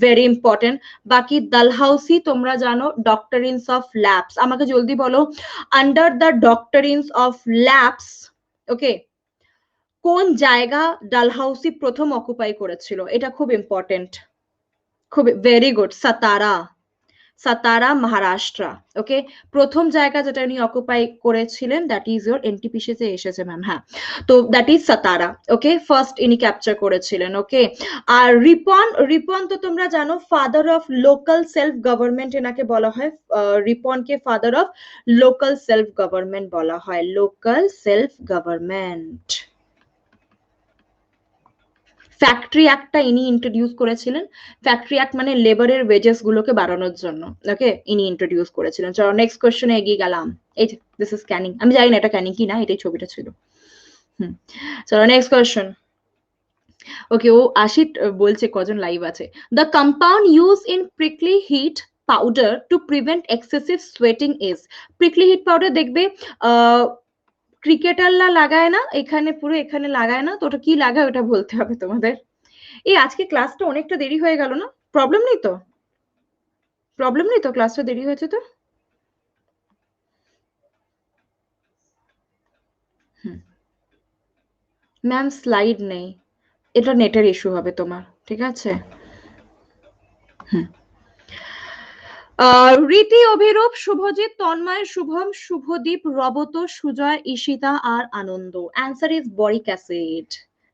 Speaker 1: ভেরি ইম্পর্টেন্ট। বাকি ডালহাউসি তোমরা জানো, ডক্টরিনস অফ ল্যাবস, আমাকে জলদি বলো, আন্ডার দ্য ডক্টরিনস অফ ল্যাবস, ওকে, কোন জায়গা ডালহাউসি প্রথম অকুপাই করেছিল? এটা খুব ইম্পর্টেন্ট, খুব, ভেরি গুড, সাতারা, সাতারা মহারাষ্ট্র, ওকে, প্রথম জায়গা যেটা উনি অকুপাই করেছিলেন, দ্যাট ইজ ইয়োর এনটিপিসিতে এসেছে ম্যাম, হ্যাঁ, তো that is Satara, okay, first ইনি ক্যাপচার করেছিলেন, ওকে। আর রিপন, রিপন তো তোমরা জানো, father of local self government এনাকে বলা হয়, রিপনকে father of local self government বলা হয়, লোকাল সেলফ গভর্নমেন্ট। ফ্যাক্টরি অ্যাক্টটা ইনি ইন্ট্রোডিউস করেছিলেন, ফ্যাক্টরি অ্যাক্ট মানে লেবারের ওয়েজেস গুলোকে বাড়ানোর জন্য, ওকে, ইনি ইন্ট্রোডিউস করেছিলেন। চলো নেক্সট কোশ্চেনে এগিয়ে গেলাম, এই যে দিস ইজ ক্যানিং, আমি জানি না এটা ক্যানিং কি না, এটাই ছবিটা ছিল, চলো নেক্সট কোয়েশ্চেন। ওকে, ও আশিত বলছে কজন লাইভ আছে। The compound use in prickly heat powder to prevent excessive sweating is. Prickly heat powder দেখবে ক্রিকেটাররা লাগায় না, এখানে পুরো এখানে লাগায় না, তো ওটা কি লাগায় ওটা বলতে হবে তোমাদের। এই আজকে ক্লাসটা অনেকটা দেরি হয়ে গেল না? প্রবলেম নেই তো? প্রবলেম নেই তো ক্লাসটা দেরি হয়েছে তো? ম্যাম স্লাইড নেই, এটা নেটের ইস্যু হবে তোমার, ঠিক আছে? রীতি, অভিরূপ, শুভজিৎ, তন্ময়, শুভম, শুভদীপ, রবত, সুজয়, ঈশিতা আর আনন্দ। Answer is boric acid.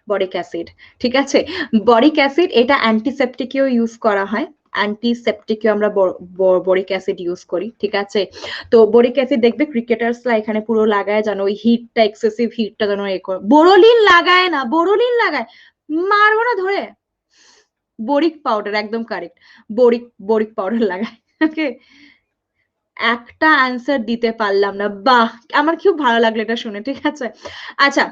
Speaker 1: Boric acid, ঠিক আছে। বরিক অ্যাসিড এটা অ্যান্টিসেপটিকেও ইউজ করা হয়, অ্যান্টিসেপটিকেও আমরা বরিক অ্যাসিড ইউজ করি, ঠিক আছে। তো বরিক অ্যাসিড দেখবে ক্রিকেটার্সরা এখানে পুরো লাগায় যেন ওই হিটটা, এক্সেসিভ হিটটা যেন এ করে। বোরোলিন লাগায় না, বোরোলিন লাগায়, মারবো না ধরে। বরিক পাউডার, একদম কারেক্ট। বরিক বরিক পাউডার লাগায়। ওকে, একটা অ্যান্সার দিতে পারলাম না, বাহ, আমার খুব ভালো লাগলো এটা শুনে, ঠিক আছে। আচ্ছা,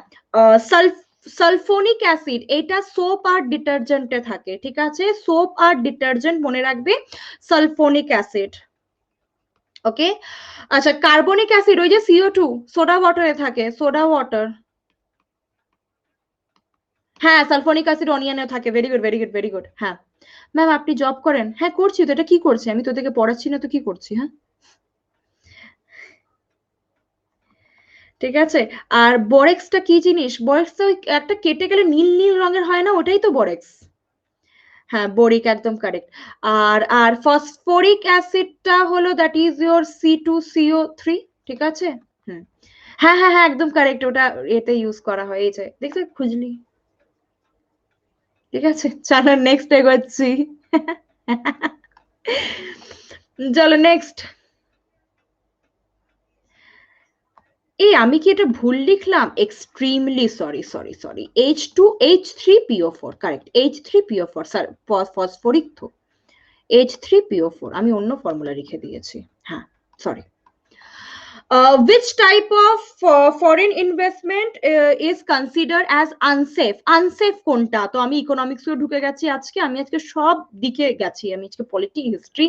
Speaker 1: সালফোনিক অ্যাসিড এটা সোপ আর ডিটারজেন্টে থাকে, ঠিক আছে। সোপ আর ডিটারজেন্ট মনে রাখবে, সালফোনিক অ্যাসিড। ওকে, আচ্ছা, কার্বনিক অ্যাসিড ওই যে CO2 সোডা ওয়াটারে থাকে, সোডা ওয়াটার। হ্যাঁ, সালফোনিক অ্যাসিড অনিয়নে থাকে। Very good, very good, very good. হ্যাঁ ম্যাম, আপনি জব করেন? হ্যাঁ করছি তো। এটা কি করছি আমি? তোদেরকে পড়াচ্ছি না তো কি করছি? হ্যাঁ, ঠিক আছে। আর বরেক্সটা কি জিনিস? বরেক্স তো একটা কেটে গেলে নীল নীল রঙের হয় না, ওটাই তো বরেক্স। হ্যাঁ, বোরিক, একদম কারেক্ট। আর আর ফসফরিক অ্যাসিডটা হলো দ্যাট ইজ ইয়োর C2CO3, ঠিক আছে। হুম, হ্যাঁ হ্যাঁ হ্যাঁ, একদম কারেক্ট, ওটা এতে ইউজ করা হয়, এই যে দেখছো খুঁজলি, ঠিক আছে। চলো নেক্সট এগোচ্ছি। চলো নেক্সট। এই আমি কি এটা ভুল লিখলাম? Extremely sorry, sorry, sorry. H2H3PO4, correct, H3PO4, sir phosphoric তো। H3PO4 আমি অন্য ফর্মুলা লিখে দিয়েছি, হ্যাঁ, sorry. Which type of foreign investment is considered as unsafe? Unsafe কোনটা? তো আমি ইকোনমিক্সে ঢুকে গেছি আজকে, আমি আজকে সব দিকে গেছি, আমি আজকে polity, history,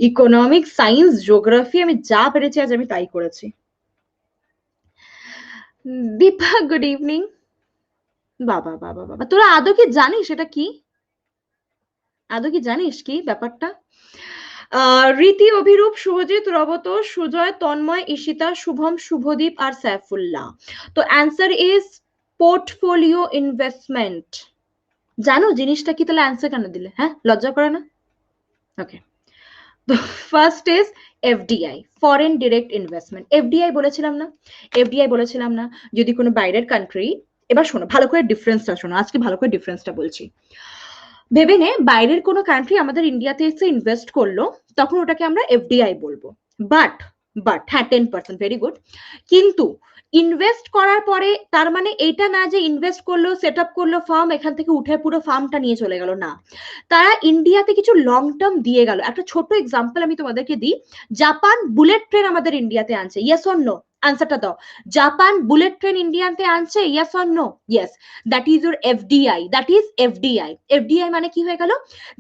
Speaker 1: economics, science, geography, আমি যা পেরেছি আজ আমি তাই করেছি। Dipa, good evening. বাবা বাবা বাবা, তোরা আদৌ কি জানিস এটা কি? আদৌ কি জানিস কি ব্যাপারটা? রীতি, অভিরূপ, শুভজিৎ, রবত, সুজয়, তন্ময়, ঈশিতা, শুভম, শুভদীপ আর সাইফুল্লাহ। তো অ্যান্সার ইজ পোর্টফোলিও ইনভেস্টমেন্ট। জানো জিনিসটা কি? তাহলে অ্যান্সার কেন দিলে? হ্যাঁ, লজ্জা করে না? ওকে, তো first is FDI, foreign direct investment. FDI বলেছিলাম না? FDI বলেছিলাম না? যদি কোনো বাইরের কান্ট্রি, এবার শোনো ভালো করে ডিফারেন্সটা শোনো, আজকে ভালো করে ডিফারেন্সটা বলছি। ভেবে নে বাইরের কোনো কান্ট্রি আমাদের ইন্ডিয়াতে এসে ইনভেস্ট করলো, তখন ওটাকে আমরা FDI বলবো। বাট বাট হ্যাঁ, 10%, ভেরি গুড। কিন্তু ইনভেস্ট করার পরে তার মানে এটা না যে ইনভেস্ট করলো, সেট আপ করলো ফার্ম, এখান থেকে উঠে পুরো ফার্মটা নিয়ে চলে গেল, না। তারা ইন্ডিয়াতে কিছু লং টার্ম দিয়ে গেল। একটা ছোট এক্সাম্পল আমি তোমাদেরকে দিই। জাপান বুলেট ট্রেন আমাদের ইন্ডিয়াতে আনছে, ইয়েস অর নো? আনসারটা দাও। জাপান বুলেট ট্রেন ইন্ডিয়াতে আনছে, yes or no? Yes. That is your FDI, that is FDI। FDI মানে কি হয়ে গেল?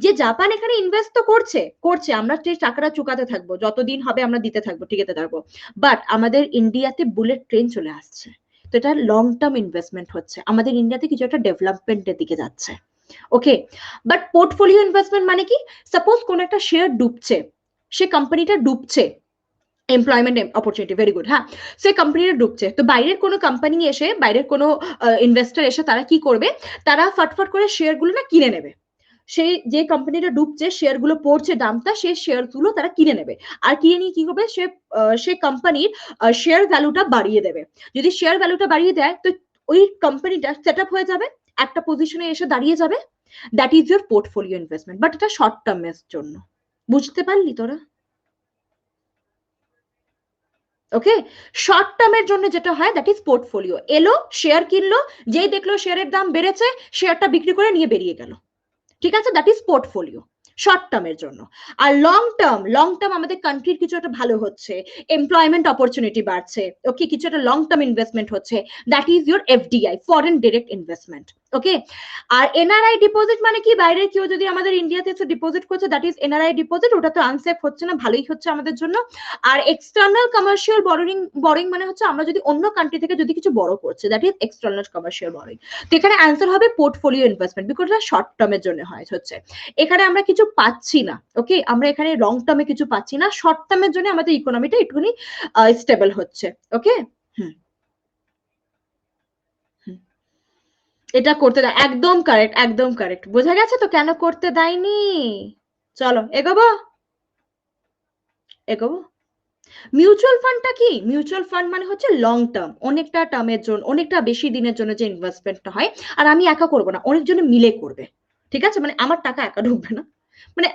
Speaker 1: যে জাপান এখানে ইনভেস্ট তো করছে করছে, আমরা সেই টাকাটা চুকাতে থাকবো, যতদিন হবে আমরা দিতে থাকবো, ঠিক আছে থাকবো। বাট আমাদের ইন্ডিয়াতে বুলেট ট্রেন চলে আসছে, তো এটা লং টার্ম ইনভেস্টমেন্ট হচ্ছে, আমাদের ইন্ডিয়াতে কিছু একটা ডেভেলপমেন্টের দিকে যাচ্ছে। ওকে, বাট পোর্টফোলিও ইনভেস্টমেন্ট মানে কি? সাপোজ কোন একটা শেয়ার ডুবছে, সে কোম্পানিটা ডুবছে, এমপ্লয়মেন্ট অপরচুনিটি, ভেরি গুড। হ্যাঁ, সে কোম্পানিটা ডুবছে, তো বাইরের কোনো কোম্পানি এসে, বাইরের কোনো ইনভেস্টর এসে তারা কি করবে? তারা ফটফট করে শেয়ার গুলো না কিনে নেবে। সেই যে কোম্পানিটা ডুবছে, শেয়ার গুলো পড়ছে দামটা, সেই শেয়ার গুলো তারা কিনে নেবে। আর কিনে নিয়ে কি হবে? সে কোম্পানির শেয়ার ভ্যালুটা বাড়িয়ে দেবে। যদি শেয়ার ভ্যালুটা বাড়িয়ে দেয়, তো ওই কোম্পানিটা সেট আপ হয়ে যাবে, একটা পজিশনে এসে দাঁড়িয়ে যাবে। That is your portfolio investment, but এটা শর্ট টার্মের জন্য। বুঝতে পারলি তোরা? ওকে, শর্ট টার্মের জন্য যেটা হয় দ্যাট ইজ পোর্টফোলিও। এলো, শেয়ার কিনলো, যেই দেখলো শেয়ারের দাম বেড়েছে, শেয়ারটা বিক্রি করে নিয়ে বেরিয়ে গেল, ঠিক আছে, দ্যাট ইজ পোর্টফোলিও। শর্ট টার্মের জন্য। আর লং টার্ম আমাদের কান্ট্রির কিছু একটা ভালো হচ্ছে, এমপ্লয়মেন্ট অপরচুনিটি বাড়ছে, ওকে, কিছু একটা লং টার্ম ইনভেস্টমেন্ট হচ্ছে, that is your FDI, foreign direct investment, okay. আর এনআরআই ডিপোজিট মানে কি, বাইরে কেউ যদি আমাদের ইন্ডিয়াতে এসে ডিপোজিট করছে, দ্যাট ইজ এনআরআই ডিপোজিট, ওটা তো আনসেফ হচ্ছে না, ভালোই হচ্ছে আমাদের জন্য। আর এক্সটার্নাল কমার্শিয়াল বরোইং মানে হচ্ছে আমরা যদি অন্য কান্ট্রি থেকে যদি কিছু বড় করছে, that is external commercial borrowing. তো এখানে অ্যান্সার হবে পোর্টফোলিও ইনভেস্টমেন্ট, বিকজ এটা শর্ট টার্মের জন্য হচ্ছে। এখানে আমরা কিছু পাচ্ছি না, ওকে, আমরা এখানে লং টার্মে কিছু পাচ্ছি না, শর্ট টার্মের জন্য আমাদের ইকোনমিটা একটুখানি স্টেবল হচ্ছে, ওকে। এটা করতে দেয়, একদম কারেক্ট, একদম কারেক্ট, বোঝা গেছে তো কেন করতে দেয়নি। চলো এগোবো। মিউচুয়াল ফান্ডটা কি, মিউচুয়াল ফান্ড মানে হচ্ছে লং টার্ম, অনেকটা টার্মের জন্য, অনেকটা বেশি দিনের জন্য যে ইনভেস্টমেন্টটা হয়, আর আমি একা করবো না, অনেকজন মিলে করবে, ঠিক আছে, মানে আমার টাকা একা ঢুকবে না, মানে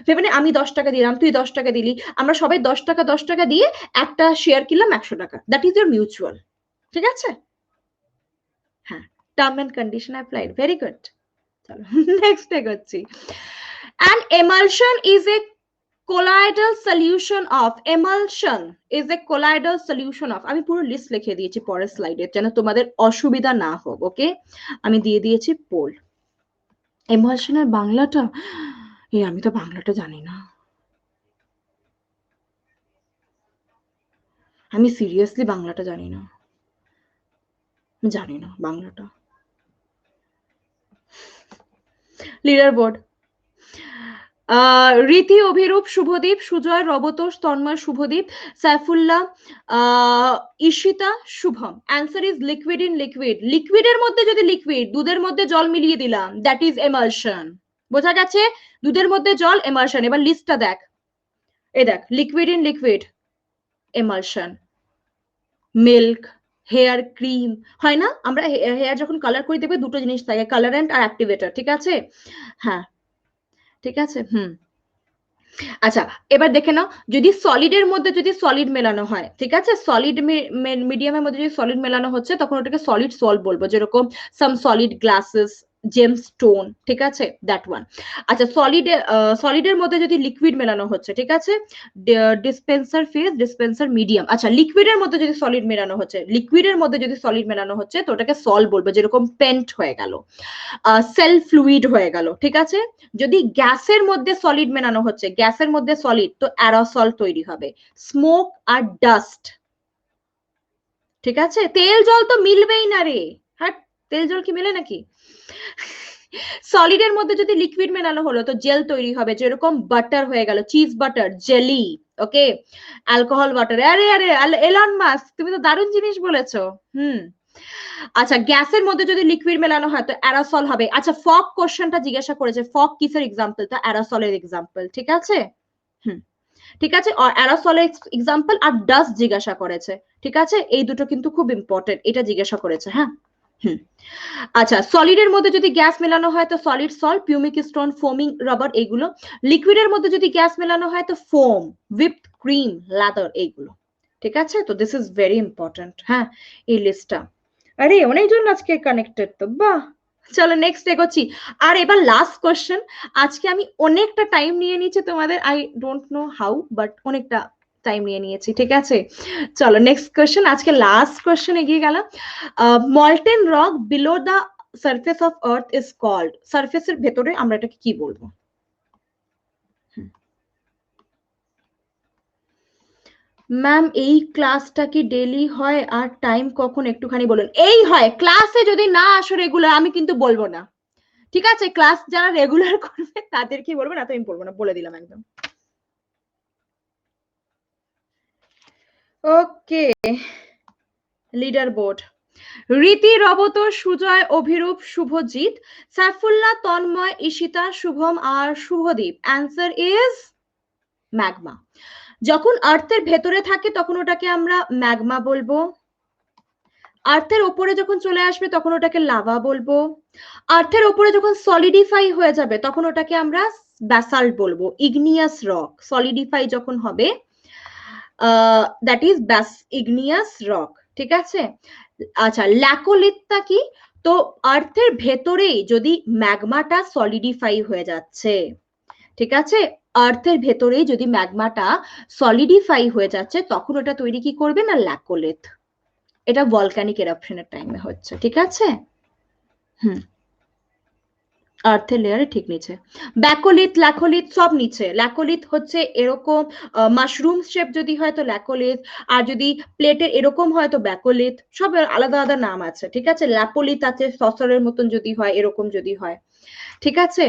Speaker 1: ভেবে আমি 10 টাকা দিলাম, তুই 10 টাকা দিলি, আমরা সবাই 10 টাকা দিয়ে একটা শেয়ার কিনলাম 100 টাকা, দ্যাট ইজ ইউর মিউচুয়াল, ঠিক আছে। হ্যাঁ, term and condition applied, very good. চলো নেক্সট এগোচ্ছি। An emulsion is a colloidal solution of, emulsion is a colloidal solution of, আমি পুরো লিস্ট লিখে দিয়েছি পরের স্লাইডে যেন তোমাদের অসুবিধা না হোক, ওকে, আমি দিয়ে দিয়েছি পোল। এমালশনের বাংলাটা, আমি তো বাংলাটা জানি না, আমি সিরিয়াসলি বাংলাটা জানি না বাংলাটা। Leader board, Riti, Abhirup, Shubhadeep, Sujoy, Robotosh, Tanmoy, Shubhadeep, Saifullah, Ishita, Shubham. Answer is liquid in liquid, লিকুইডের মধ্যে যদি লিকুইড, দুধের মধ্যে জল মিলিয়ে দিলাম, দ্যাট ইজ এমালশন, বোঝা গেছে, দুধের মধ্যে জল, এমালশন। এবার লিস্টটা দেখ, দেখ, liquid in liquid, emulsion, milk, hair cream, হয় না, আমরা হেয়ার যখন কালার করি দেখবে দুটো জিনিস থাকে, কালারেন্ট আর অ্যাক্টিভেটর, ঠিক আছে, হ্যাঁ ঠিক আছে। আচ্ছা, এবার দেখে নাও, যদি সলিডের মধ্যে যদি সলিড মেলানো হয়, ঠিক আছে, সলিড মিডিয়ামের মধ্যে যদি সলিড মেলানো হচ্ছে, তখন ওটাকে সলিড সল্ট বলবো, যেরকম সাম সলিড গ্লাসেস, জেমস্টোন, ঠিক আছে, দ্যাট ওয়ান। আচ্ছা, সলিডের মধ্যে যদি লিকুইড মেলানো হচ্ছে, ঠিক আছে, ডিসপেন্সার ফেজ, ডিসপেন্সার মিডিয়াম। আচ্ছা, লিকুইডের মধ্যে যদি সলিড মেলানো হচ্ছে, তো ওটাকে সল বলবো, যেরকম পেন্ট হয়ে গেল, সেল ফ্লুইড হয়ে গেল, ঠিক আছে। যদি গ্যাসের মধ্যে সলিড মেলানো হচ্ছে, গ্যাসের মধ্যে সলিড, তো অ্যারোসল তৈরি হবে, স্মোক আর ডাস্ট, ঠিক আছে। তেল জল তো মিলবেই না রে, হ্যাঁ, তেল জল কি মেলে নাকি। সলিডের মধ্যে যদি লিকুইড মেলানো হলো, তো জেল তৈরি হবে, যেরকম বাটার হয়ে গেল, চিজ বাটার, জেলি, ওকে, অ্যালকোহল বাটার। আরে আরে এলন মাস্ক, তুমি তো দারুণ জিনিস বলেছো। আচ্ছা, গ্যাসের মধ্যে যদি লিকুইড মেলানো হয়, তো অ্যারোসল হবে। আচ্ছা, ফগ কোশ্চেনটা জিজ্ঞাসা করেছে, ফগ কিসের এক্সাম্পল, তো অ্যারোসলের এক্সাম্পল, ঠিক আছে। ঠিক আছে, অ্যারোসলের এক্সাম্পল, আর ডাস্ট জিজ্ঞাসা করেছে, ঠিক আছে, এই দুটো কিন্তু খুব ইম্পর্টেন্ট, এটা জিজ্ঞাসা করেছে, হ্যাঁ। আচ্ছা, সলিডের মধ্যে যদি গ্যাস মেলানো হয়, তো solid salt, pumice stone, ফোমিং rubber, এইগুলো। লিকুইডের মধ্যে যদি গ্যাস মেলানো হয়, তো ফোম, হুইপড ক্রিম, লেদার, এইগুলো, ঠিক আছে। তো দিস ইজ ভেরি ইম্পর্টেন্ট, হ্যাঁ, এই লিস্টটা। আরে অনেকজন আজকে কানেক্টেড তো, বাহ। চলো নেক্সট এগোচ্ছি। আর এবার লাস্ট কোশ্চেন, আজকে আমি অনেকটা টাইম নিয়ে নিয়েছি তোমাদের, I don't know how, but অনেকটা টাইম নিয়ে নিয়েছি, ঠিক আছে। চলো নেক্সট কোশ্চেন, আজকে লাস্ট কোশ্চেন এগিয়ে গেলাম। Molten rock below the surface of earth is called, সারফেসের ভেতরে আমরা এটাকে কি বলবো। ম্যাম, এই ক্লাসটা কি ডেলি হয়, আর টাইম কখন একটুখানি বলুন। এই হয়, ক্লাসে যদি না আসো রেগুলার, আমি কিন্তু বলবো না, ঠিক আছে। ক্লাস যারা রেগুলার করবে তাদেরকে বলবো, না তো আমি বলবো না, বলে দিলাম একদম। Okay, leader board, Riti, Robot, Sujoy, Abhirup, Shubhajit, Saifullah, Tanmoy, Ishita, Shubham আর শুভদীপ। Answer is magma. যখন আর্থের ভেতরে থাকে তখন ওটাকে আমরা ম্যাগমা বলবো, আর্থের ওপরে যখন চলে আসবে তখন ওটাকে লাভা বলবো, আর্থের ওপরে যখন সলিডিফাই হয়ে যাবে তখন ওটাকে আমরা ব্যাসাল্ট বলবো, ইগনিয়াস রক। সলিডিফাই যখন হবে, দ্যাট ইজ ইগনিয়াস রক, ঠিক আছে। আচ্ছা, ল্যাকোলিথটা কি, তো আর্থের ভেতরেই যদি ম্যাগমাটা সলিডিফাই হয়ে যাচ্ছে, ঠিক আছে? আর্থের ভেতরেই যদি ম্যাগমাটা সলিডিফাই হয়ে যাচ্ছে তখন ওটা তৈরি কি করবে না ল্যাকোলিথ। এটা ভলক্যানিক এরাপশনের টাইমে হচ্ছে, ঠিক আছে? হুম, আর্থের লেয়ারে ঠিক নিচে। ব্যাকোলিথ ল্যাকোলিথ সব নিচে। ল্যাকোলিথ হচ্ছে এরকম মাশরুম শেপ যদি হয় তো ল্যাকোলিথ, আর যদি প্লেটের এরকম হয় তো ব্যাকোলিথ, সব আলাদা আলাদা নাম আছে, ঠিক আছে? ল্যাপোলিথ আছে সসরের মতন যদি হয়, এরকম যদি হয়, ঠিক আছে?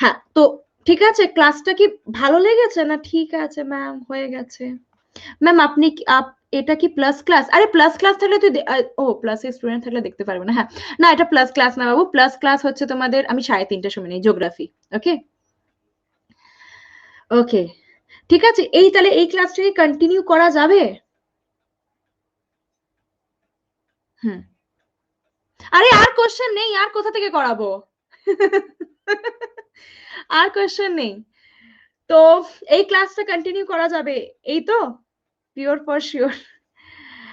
Speaker 1: হ্যাঁ, তো ঠিক আছে, ক্লাসটা কি ভালো লেগেছে না? ঠিক আছে ম্যাম, হয়ে গেছে। ম্যাম আপনি এটা কি প্লাস ক্লাস? আরে প্লাস ক্লাস থাকলে তুই ও প্লাস এর স্টুডেন্ট থাকলে দেখতে পারবে না। হ্যাঁ, না এটা প্লাস ক্লাস না বাবু, প্লাস ক্লাস হচ্ছে তোমাদের আমি 3:30টার সময় নেই, জিওগ্রাফি। ওকে ওকে, ঠিক আছে। এই তাহলে এই ক্লাসটাকে কন্টিনিউ করা যাবে? হুম, আরে আর কোশ্চেন নেই, আর কোথা থেকে করাবো? আর কোশ্চেন নেই তো, এই ক্লাসটা কন্টিনিউ করা যাবে এই তো? Pure for sure?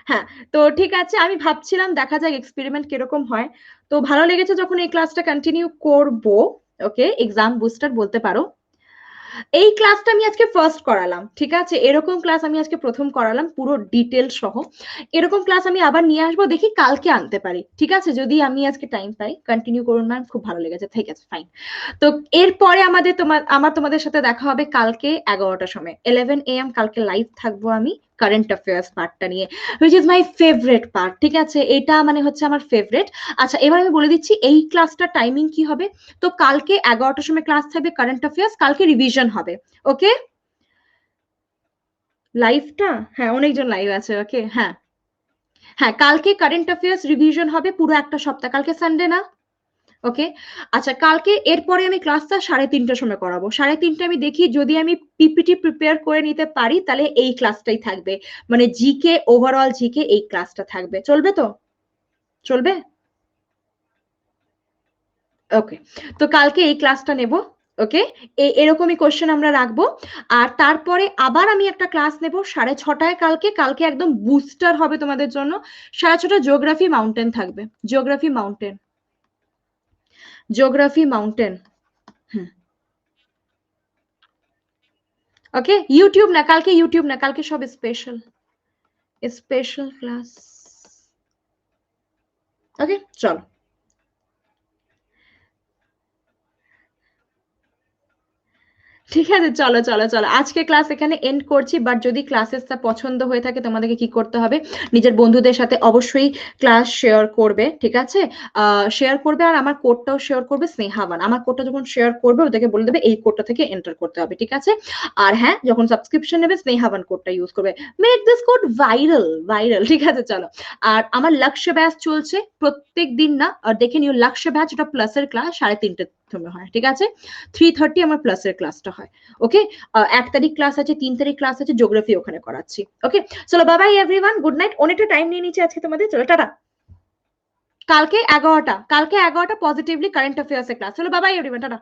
Speaker 1: হ্যাঁ, তো ঠিক আছে, আমি ভাবছিলাম দেখা যাক এক্সপেরিমেন্ট কিরকম হয়। তো ভালো লেগেছে যখন এই ক্লাসটা কন্টিনিউ করব। ওকে, এক্সাম বুস্টার বলতে পারো। এই ক্লাসটা আমি আজকে ফার্স্ট করালাম, ঠিক আছে? এরকম ক্লাস আমি আজকে প্রথম করালাম পুরো ডিটেল সহ। এরকম ক্লাস আমি আবার নিয়ে আসবো, দেখি কালকে আনতে পারি, ঠিক আছে? যদি আমি আজকে টাইম পাই। কন্টিনিউ করুন ম্যাম, খুব ভালো লেগেছে, ঠিক আছে ফাইন। তো এরপরে আমার তোমাদের সাথে দেখা হবে কালকে 11টার সময়, 11 AM কালকে লাইভ থাকবো আমি কারেন্ট অ্যাফেয়ার্স পার্টটা নিয়ে, which is my favourite part, ঠিক আছে? এটা মানে হচ্ছে আমার ফেভারিট। আচ্ছা, এবার আমি বলে দিচ্ছি এই ক্লাসটা টাইমিং কি হবে। তো কালকে 11টার সময় ক্লাস থাকবে কারেন্ট অ্যাফেয়ার্স, কালকে রিভিশন হবে। ওকে, লাইভটা, হ্যাঁ অনেকজন লাইভ আছে, ওকে হ্যাঁ। হ্যাঁ, কালকে কারেন্ট অ্যাফেয়ার্স রিভিশন হবে পুরো একটা সপ্তাহ, কালকে সানডে না? ওকে, আচ্ছা কালকে এরপরে আমি ক্লাসটা 3:30টার সময় করাবো। 3:30 আমি দেখি যদি আমি পিপিটি প্রিপেয়ার করে নিতে পারি তাহলে এই ক্লাসটাই থাকবে, মানে জিকে, ওভারঅল জিকে এই ক্লাসটা থাকবে, চলবে তো? চলবে? ওকে, তো কালকে এই ক্লাসটা নেব। ওকে, এরকমই কোশ্চেন আমরা রাখবো। আর তারপরে আবার আমি একটা ক্লাস নেব 6:30টায় কালকে। কালকে একদম বুস্টার হবে তোমাদের জন্য। 6:30 জিওগ্রাফি মাউন্টেন থাকবে, জিওগ্রাফি মাউন্টেন, জিওগ্রাফি মাউন্টেন। হুম, ওকে, ইউটিউব না কালকে, ইউটিউব না কালকে, সব স্পেশাল, স্পেশাল ক্লাস। ওকে চলো, ঠিক আছে, চলো চলো চলো, আজকে ক্লাস এখানে এন্ড করছি। বাট যদি ক্লাসেসটা পছন্দ হয়ে থাকে তোমাদেরকে কি করতে হবে, নিজের বন্ধুদের সাথে অবশ্যই ক্লাস শেয়ার করবে, ঠিক আছে? শেয়ার করবে, আর আমার কোডটাও শেয়ার করবে। স্নেহাবান আমার কোডটা যখন শেয়ার করবে ওদেরকে বলে দেবে এই কোডটা থেকে এন্টার করতে হবে, ঠিক আছে? আর হ্যাঁ, যখন সাবস্ক্রিপশন নেবে স্নেহাবান কোডটা ইউজ করবে। Make this code viral, viral, ঠিক আছে চলো। আর আমার লক্ষ্য ব্যাচ চলছে প্রত্যেক দিন, না আর দেখে নিও লক্ষ্য ব্যাচ, ওটা প্লাসের ক্লাস 3:30টার সময় হয়, ঠিক আছে? 3:30 আমার প্লাসের ক্লাসটা হয়। ওকে, 1 তারিখ ক্লাস আছে, 3 তারিখ ক্লাস আছে, জিওগ্রাফি ওখানে করাচ্ছি। ওকে, চলো bye bye everyone, good night. অনেকটা টাইম নিয়ে নিচ্ছি আজকে তোমাদের, চলো টাটা। কালকে 11টা, কালকে 11টা পজিটিভলি কারেন্ট অ্যাফেয়ার্স এর ক্লাস, চলো বাই বাই এভরিওয়ান, টাটা।